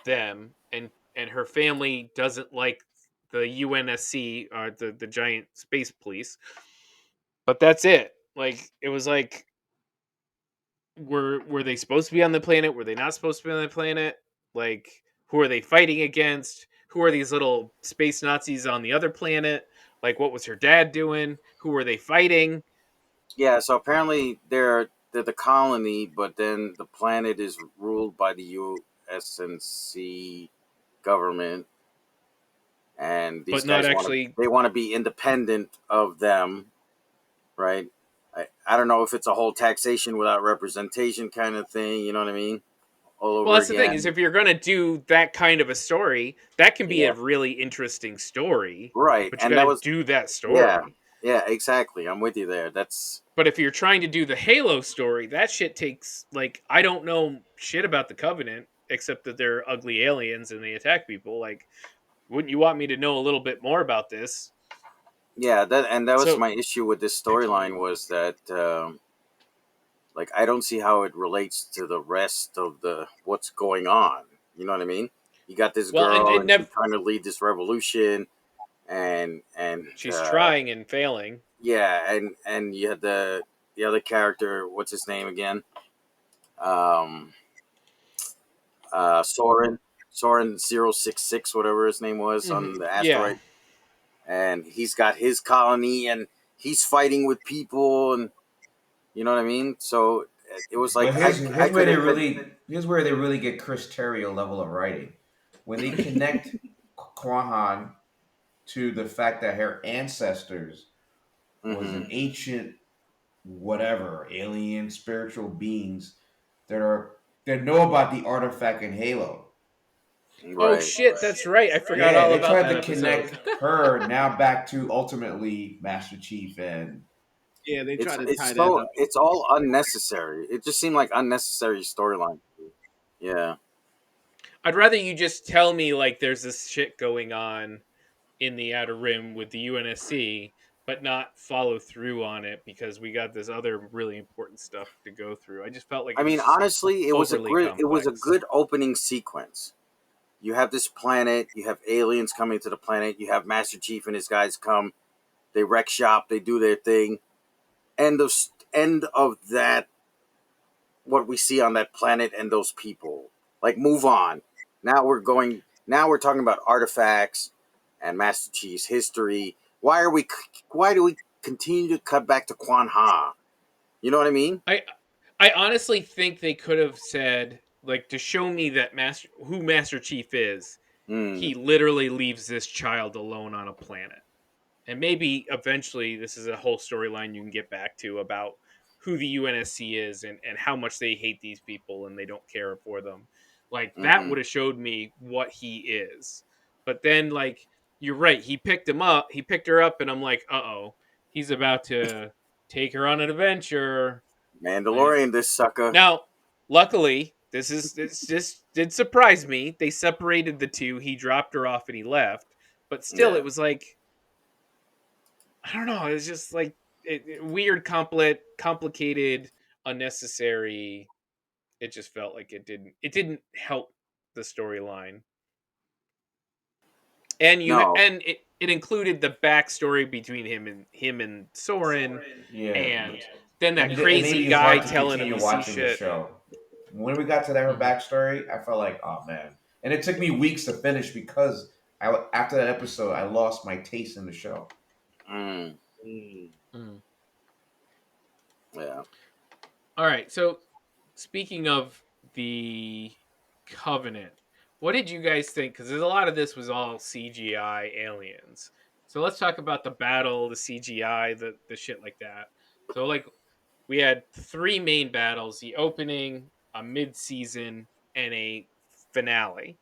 them, and her family doesn't like the UNSC, the giant space police, but that's it. Like it was like, were they supposed to be on the planet? Were they not supposed to be on the planet? Like, who are they fighting against? Who are these little space Nazis on the other planet? Like, what was her dad doing? Who are they fighting? Yeah, so apparently they're the colony, but then the planet is ruled by the USNC government, and these But not guys actually. want to be independent of them, right? I don't know if it's a whole taxation without representation kind of thing. You know what I mean? All over Well, that's again. the thing, is if you're gonna do that kind of a story, that can be Yeah. a really interesting story, Right, but you and gotta do that story. Yeah, exactly. I'm with you there. That's But if you're trying to do the Halo story, that shit takes, like, I don't know shit about the Covenant except that they're ugly aliens and they attack people. Like, wouldn't you want me to know a little bit more about this? yeah. That was So- my issue with this storyline was that like I don't see how it relates to the rest of the what's going on. You know what I mean? You got this Well, and girl it and nev- she's trying to lead this revolution, and she's trying and failing. yeah, and you had the other character. What's his name again? Soren 066, whatever his name was on the asteroid, and he's got his colony and he's fighting with people, and you know what I mean. So it was like But here's where they really get Chris Terrio level of writing when they connect Quan Han to the fact that her ancestors was an ancient whatever alien spiritual beings that know about the artifact in Halo. Oh shit, that's right. I forgot all they about tried that to episode. connect her now back to ultimately Master Chief, and Yeah, they try to it's tie so that up. it's all unnecessary. It just seemed like unnecessary storyline. Yeah. I'd rather you just tell me, like, there's this shit going on in the Outer Rim with the UNSC, but not follow through on it because we got this other really important stuff to go through. I just felt like I mean, honestly, it was a good opening sequence. You have this planet, you have aliens coming to the planet, you have Master Chief and his guys come, they wreck shop, they do their thing. End of that, what we see on that planet and those people. Like, move on. Now we're talking about artifacts and Master Chief's history. Why do we continue to cut back to Quan Ha? You know what I mean? I honestly think they could have said, like, to show me that who Master Chief is, he literally leaves this child alone on a planet. And maybe eventually this is a whole storyline you can get back to about who the UNSC is and how much they hate these people and they don't care for them. Like, that would have showed me what he is. But then, like, you're right, he picked her up, and I'm like, uh-oh, he's about to take her on an adventure. Mandalorian, this sucker. Now, luckily, this did surprise me. They separated the two. He dropped her off and he left. But still, it was like, I don't know. It was just like weird, complicated, unnecessary. It just felt like it didn't help the storyline. And it included the backstory between him and Soren, and then that crazy guy telling him to see shit. When we got to her backstory, I felt like, oh man, and it took me weeks to finish because after that episode, I lost my taste in the show. Yeah. All right. So, speaking of the Covenant, what did you guys think? Because a lot of this was all CGI aliens. So let's talk about the battle, the CGI, the shit like that. So, like, we had 3 main battles: the opening, a mid-season, and a finale.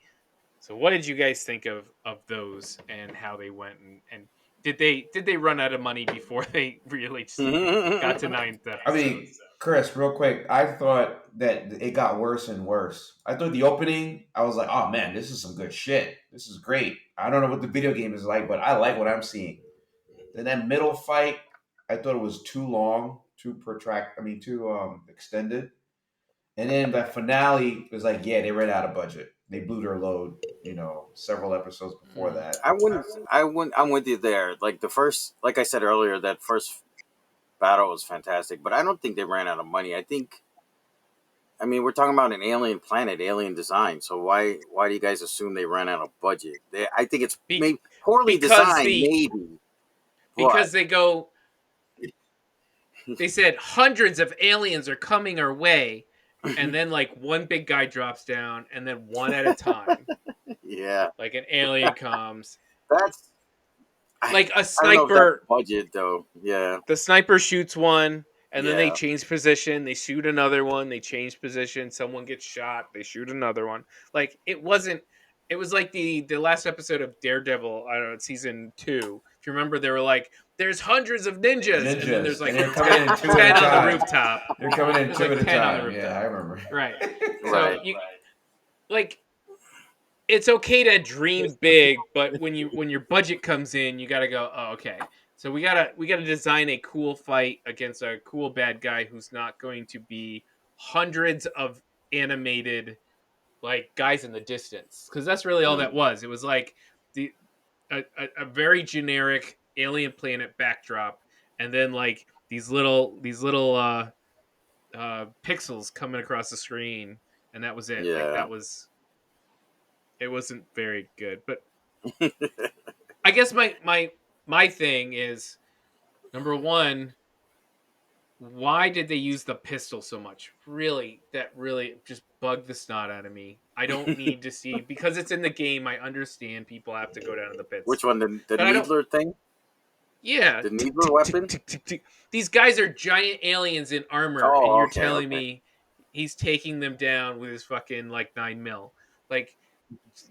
So, what did you guys think of those and how they went? And did they run out of money before they really got to 9th episode? I mean, Chris, real quick, I thought that it got worse and worse. I thought the opening, I was like, oh man, this is some good shit. This is great. I don't know what the video game is like, but I like what I'm seeing. Then that middle fight, I thought it was too long, too extended. And then that finale was like, yeah, they ran out of budget. They blew their load, several episodes before that. I'm with you there. Like like I said earlier, that first battle was fantastic, but I don't think they ran out of money. I mean, we're talking about an alien planet, alien design. So why do you guys assume they ran out of budget? I think it's maybe poorly designed, maybe. Because they said hundreds of aliens are coming our way, and then like one big guy drops down, and then one at a time. Yeah. Like an alien comes. That's like a I don't know if sniper. that's budget though. Yeah. The sniper shoots one, and then they Yeah. change position. They shoot another one. They change position. Someone gets shot. They shoot another one. Like it wasn't. It was like the last episode of Daredevil. I don't know, season 2. If you remember, they were like, "There's hundreds of ninjas," and then there's like and they're coming in 2 at 10 a on time. the rooftop. They're coming in There's 2 like at a 10 on the time. rooftop. Yeah, I remember. Right. So Right. like, it's okay to dream big, but when your budget comes in, you got to go, oh, okay. So we gotta design a cool fight against a cool bad guy who's not going to be hundreds of animated like guys in the distance, because that's really all that was. It was like a very generic alien planet backdrop, and then like these little pixels coming across the screen, and that was it. Yeah. Like it wasn't very good. But I guess my thing is, number one, why did they use the pistol so much? Really, that really just bugged the snot out of me. I don't need to see, because it's in the game. I understand people have to go down to the pits. Which one? The But I don't- needler thing? Yeah. The needler weapon? These guys are giant aliens in armor, Oh, and you're okay, telling okay. me he's taking them down with his fucking like 9mm. Like,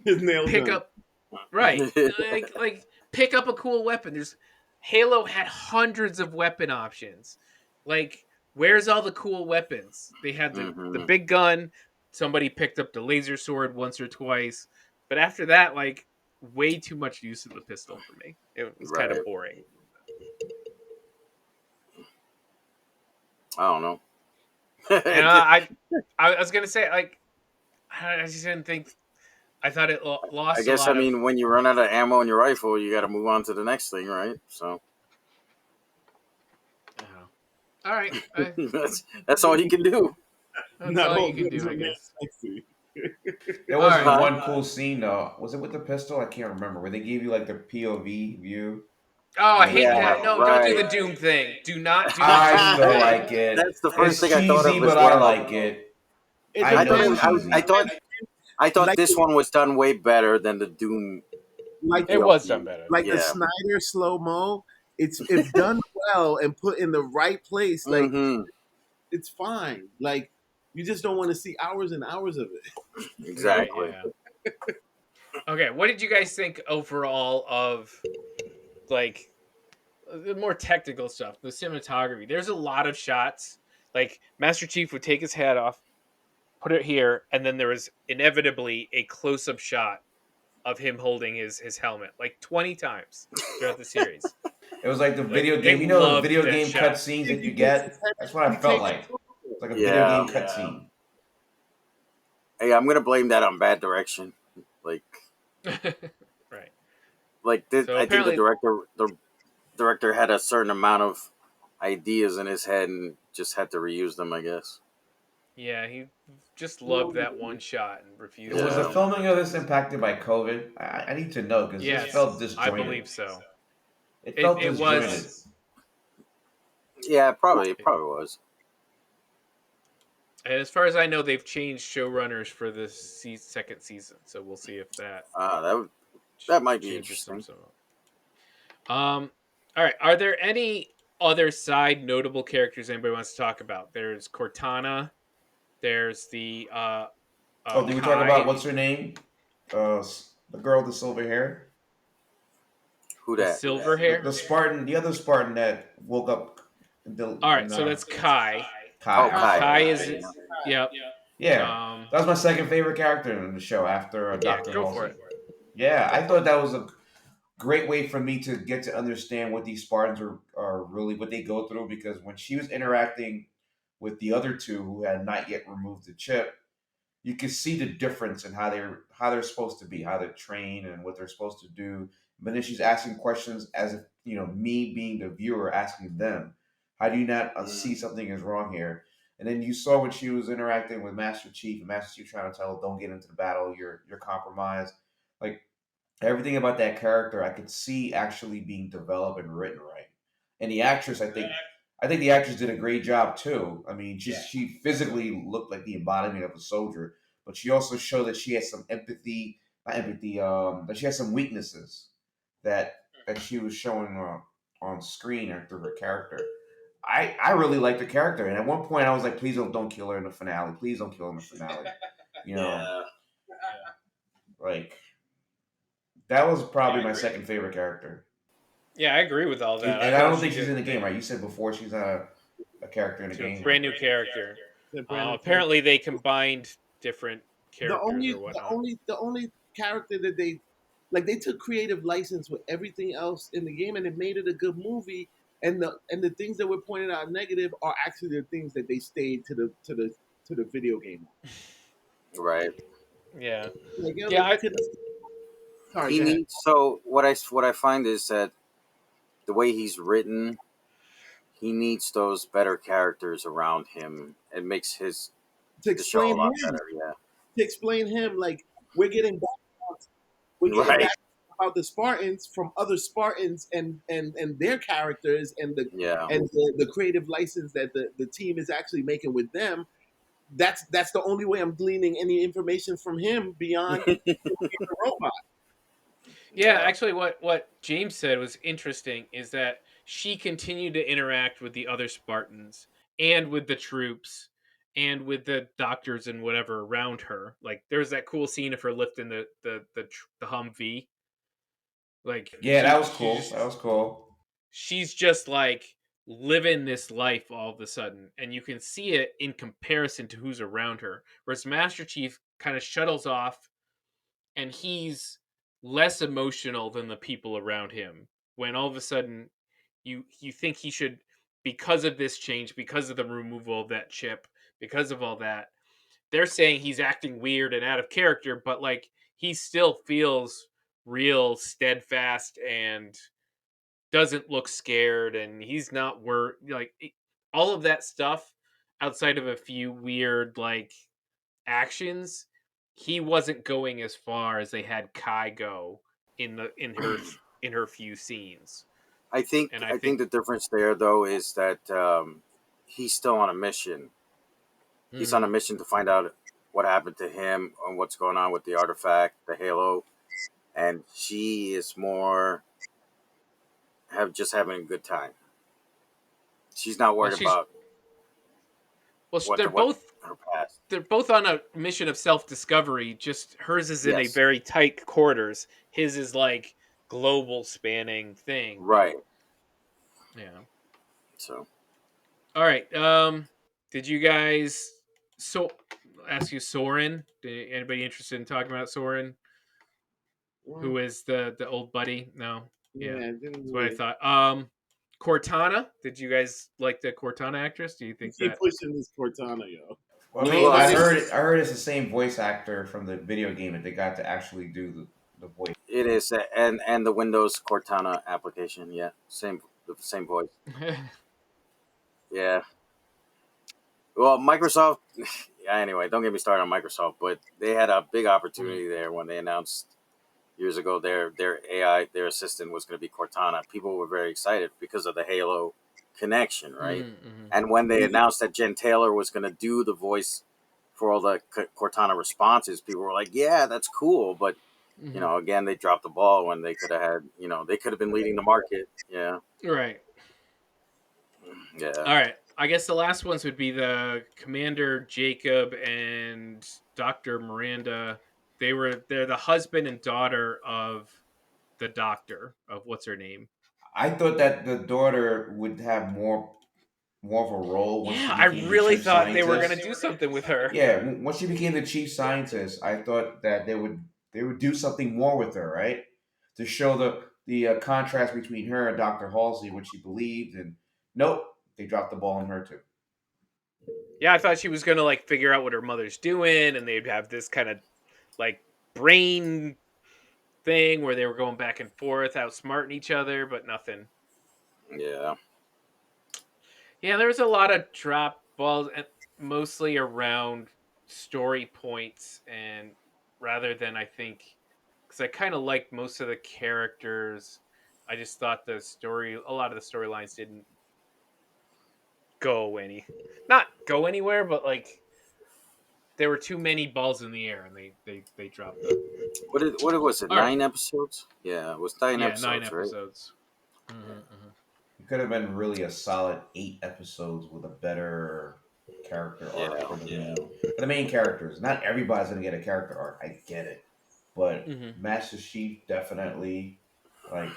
His nails pick done. up, right? like pick up a cool weapon. Halo had hundreds of weapon options. Like, where's all the cool weapons? They had the big gun. Somebody picked up the laser sword once or twice, but after that, like, way too much use of the pistol for me. It was kind of Right. boring. I don't know. And I was gonna say, like, I just didn't think. I thought it lost. I guess a lot of, when you run out of ammo in your rifle, you got to move on to the next thing, right? So all right, that's all you can do. that's Not all all you can good do, I is guess. sexy. There was Alright. one cool scene though. Was it with the pistol? I can't remember. Where they gave you like the POV view. Oh, I hate Yeah, that. No, right. don't do the Doom thing. Do not do I the Doom still thing. like it. That's the first It's thing I thought of cheesy, as but I well. like it. It I know depends. it's cheesy. I thought Like- this one was done way better than the Doom. Like It was done better. like the Yeah. Snyder slow mo. It's if done well and put in the right place, like Mhm. it's fine. Like you just don't want to see hours and hours of it. Exactly. Yeah. Okay, what did you guys think overall of, like, the more technical stuff, the cinematography? There's a lot of shots. Like, Master Chief would take his hat off, put it here, and then there was inevitably a close-up shot of him holding his helmet, like 20 times throughout the series. It was like the video they game. You know the loved video that game shot. cutscenes that you get? That's what I felt like. It's like a video Yeah. game cutscene. Hey, I'm gonna blame that on bad direction. Like Right. So I think the apparently- director had a certain amount of ideas in his head and just had to reuse them, I guess. Yeah, he just loved that one shot and refused. Was Yeah. the filming of this impacted by COVID? I need to know because Yes, this felt I disjointed. believe so. It felt it disjointed. was- Yeah, it probably was. And as far as I know, they've changed showrunners for this second season, so we'll see if that That might be changes interesting. All right. Are there any other side notable characters anybody wants to talk about? There's Cortana. There's the. Did we talk about what's her name? The girl with the silver hair. Who that? silver hair? The Spartan, the other Spartan that woke up. All right, so that's Kai. Kai. Kai is okay, yep. Yeah, that was my second favorite character in the show after Dr. Go Halsey. for it. Yeah, I thought that was a great way for me to get to understand what these Spartans are really what they go through, because when she was interacting with the other two who had not yet removed the chip, you can see the difference in how they're supposed to be, how they're trained, and what they're supposed to do. But then she's asking questions as if me being the viewer asking them, "How do you not see something is wrong here?" And then you saw when she was interacting with Master Chief, and Master Chief trying to tell her, "Don't get into the battle. You're compromised." Like everything about that character, I could see actually being developed and written right. And the actress, I think the actress did a great job too. I mean, she physically looked like the embodiment of a soldier, but she also showed that she had some empathy, not empathy, that she had some weaknesses that she was showing on screen or through her character. I really liked the character, and at one point I was like, please don't kill her in the finale. Please don't kill her in the finale. You know, like that was probably my second favorite character. Yeah, I agree with all that. And I thought don't she think she's did- in the game, right? You said before she's not a character in the she's a game. brand new character. The brand new Apparently, they combined different the characters only or whatnot. the only character that they took creative license with everything else in the game, and it made it a good movie. And the things that were pointed out negative are actually the things that they stayed to the video game. right. Yeah, Like, yeah. you could, sorry, He go ahead. needs so what I find is that the way he's written, he needs those better characters around him. It makes To the show a explain lot him, better. Yeah, to explain him, like we're getting right. back about the Spartans from other Spartans and their characters and Yeah, the creative license that the team is actually making with them. That's the only way I'm gleaning any information from him beyond the robot. Yeah, actually, what James said was interesting is that she continued to interact with the other Spartans and with the troops and with the doctors and whatever around her. Like, there's that cool scene of her lifting the Humvee. Like, Yeah, that was she's cool. just- That was cool. she's just like living this life all of a sudden, and you can see it in comparison to who's around her. Whereas Master Chief kind of shuttles off, and he's less emotional than the people around him. When all of a sudden, you think he should, because of this change, because of the removal of that chip, because of all that, they're saying he's acting weird and out of character, but like he still feels real steadfast and doesn't look scared, and he's not all of that stuff outside of a few weird like actions. He wasn't going as far as they had Kai go in her few scenes. I think And I think the difference there though is that he's still on a mission. He's on a mission to find out what happened to him and what's going on with the artifact, the Halo, and she is more having a good time. She's not worried about they're both her past. they're both on a mission of self-discovery. Just hers is in a Yes. very tight quarters. His is like global spanning thing. Right. Yeah. So All right. Did you guys ask you Soren? Anybody interested in talking about Soren? Who is the old buddy? No. Yeah. That's what I thought. Cortana. Did you guys like the Cortana actress? Do you think Keep that? pushing this Cortana, yo. Well, I mean, Well, I heard it's the same voice actor from the video game that they got to actually do the voice. it is, and the Windows Cortana application, yeah, the same voice, yeah. Well, Microsoft. Yeah, anyway, don't get me started on Microsoft, but they had a big opportunity there when they announced years ago their AI, their assistant was going to be Cortana. People were very excited because of the Halo connection, right? Mm-hmm. And when they announced that Jen Taylor was going to do the voice for all the Cortana responses, people were like, "Yeah, that's cool," but you know, again, they dropped the ball when they could have had, they could have been leading the market. Yeah. Right. Yeah. All right. I guess the last ones would be the Commander Jacob and Dr. Miranda. They're the husband and daughter of the doctor of what's her name. I thought that the daughter would have more more of a role. Once Yeah, she I became the really chief thought they were scientist. gonna do something with her. Yeah, once she became the chief scientist, I thought that they would do something more with her, right? To show the contrast between her and Dr. Halsey, what she believed, and nope, they dropped the ball on her too. Yeah, I thought she was gonna like figure out what her mother's doing, and they'd have this kind of like brain thing where they were going back and forth, outsmarting each other, but nothing. Yeah. Yeah, there was a lot of drop balls, and mostly around story points, and rather than I think, because I kind of liked most of the characters, I just thought a lot of the storylines didn't not go anywhere, but like there were too many balls in the air, and they dropped them. What was it? All right, 9 episodes? Yeah, it was 9 yeah, 9 episodes, right? episodes. Mm-hmm. It could have been really a solid 8 episodes with a better character arc for the main characters. Not everybody's gonna get a character arc. I get it, but Mm-hmm. Master Chief definitely like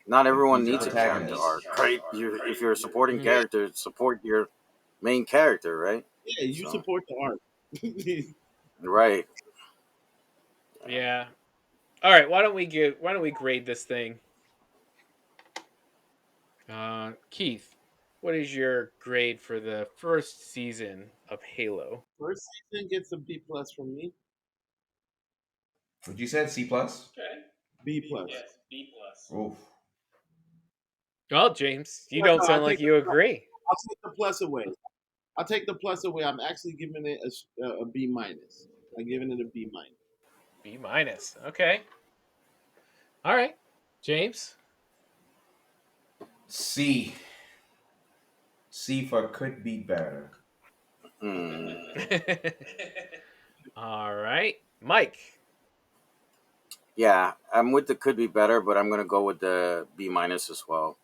Not everyone he's a needs a character protagonist. arc, right? If you're a supporting Mhm. character, support your main character, right? Yeah, you So- support the art. Right. Yeah. All right. Why don't we grade this thing? Keith, what is your grade for the first season of Halo? First season gets a B plus from me. What you said, C plus? Okay. B plus. Yes, B plus. Oof. Well, James, you No, don't no, sound I like think you the- agree. I'll take the plus away. I'll take the plus away. I'm actually giving it a B minus. I'm giving it a B minus. B minus. Okay. All right, James. C. C for could be better. Hmm. All right, Mike. Yeah, I'm with the could be better, but I'm gonna go with the B minus as well.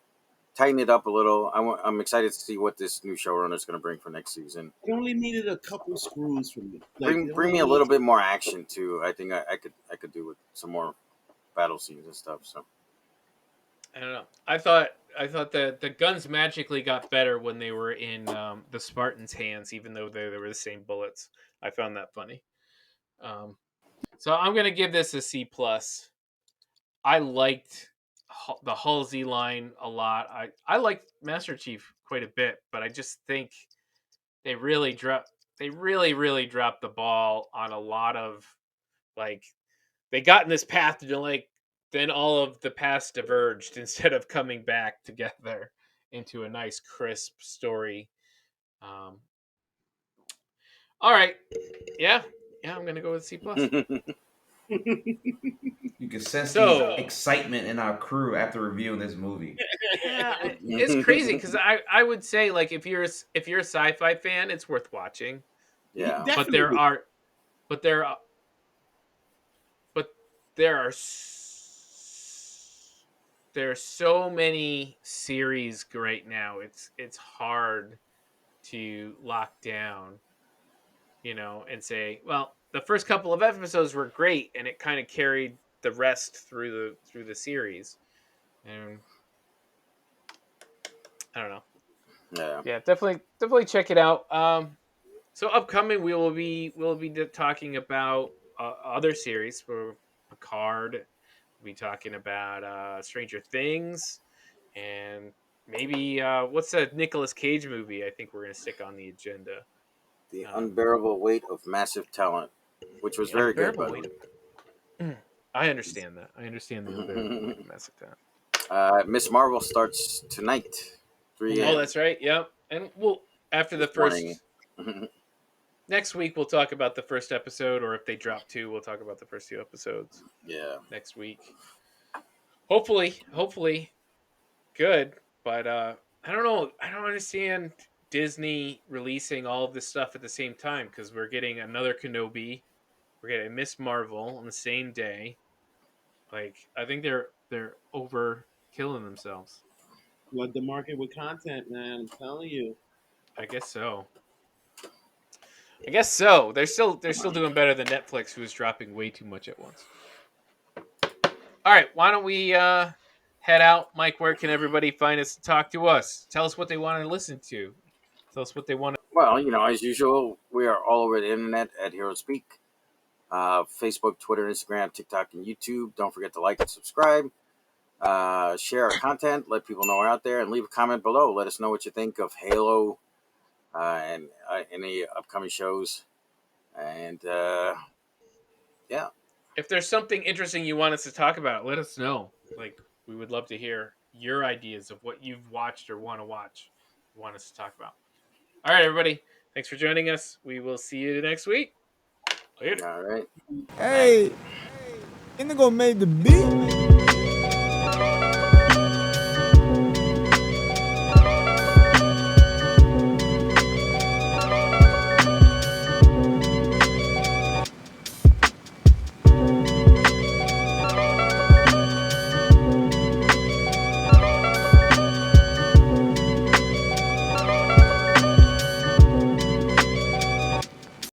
Tighten it up a little. I'm excited to see what this new showrunner is gonna bring for next season. It only needed a couple screws from me. Like, Bring me a little bit more action too. I think I could do with some more battle scenes and stuff. So I don't know. I thought that the guns magically got better when they were in the Spartans' hands, even though they were the same bullets. I found that funny. So I'm gonna give this a C plus. I liked the Halsey line a lot. I liked Master Chief quite a bit, but I just think they really dropped the ball on a lot of like they got in this path to like then all of the past diverged instead of coming back together into a nice crisp story. All right, yeah, I'm gonna go with C plus. You can sense So- the excitement in our crew after reviewing this movie. Yeah, it's crazy because I would say like if you're a sci-fi fan, it's worth watching. yeah, Definitely. But there are there are so many series right now. It's hard to lock down, and say, well, the first couple of episodes were great, and it kind of carried the rest through the series. And I don't know. yeah. Definitely check it out. So upcoming, we'll be talking about other series for Picard. We'll be talking about Stranger Things, and maybe what's that Nicolas Cage movie? I think we're gonna stick on the agenda. The unbearable weight of massive talent, which was very good. By the way. I understand that. I understand the unbearable weight of massive talent. Miss Marvel starts tonight. 3 Oh, that's right. Yep. And we'll after the first morning. next week we'll talk about the first episode, or if they drop 2, we'll talk about the first 2 episodes Yeah. next week. Hopefully good, but I don't know. I don't understand Disney releasing all of this stuff at the same time, because we're getting another Kenobi, we're getting Miss Marvel on the same day. Like, I think they're over killing themselves. Flood the market with content, man. I'm telling you. I guess so. They're still doing better than Netflix, who is dropping way too much at once. All right, why don't we head out. Mike, where can everybody find us to talk to us? Tell us what they want to listen to. Tell us what they want to. Well, as usual, we are all over the internet at Hero Speak. Facebook, Twitter, Instagram, TikTok, and YouTube. Don't forget to like and subscribe. Share our content. Let people know we're out there. And leave a comment below. Let us know what you think of Halo and any upcoming shows. And, yeah. If there's something interesting you want us to talk about, let us know. Like, we would love to hear your ideas of what you've watched or want to watch, want us to talk about. All right, everybody. Thanks for joining us. We will see you next week. Later. All right. Hey, Indigo made the beat.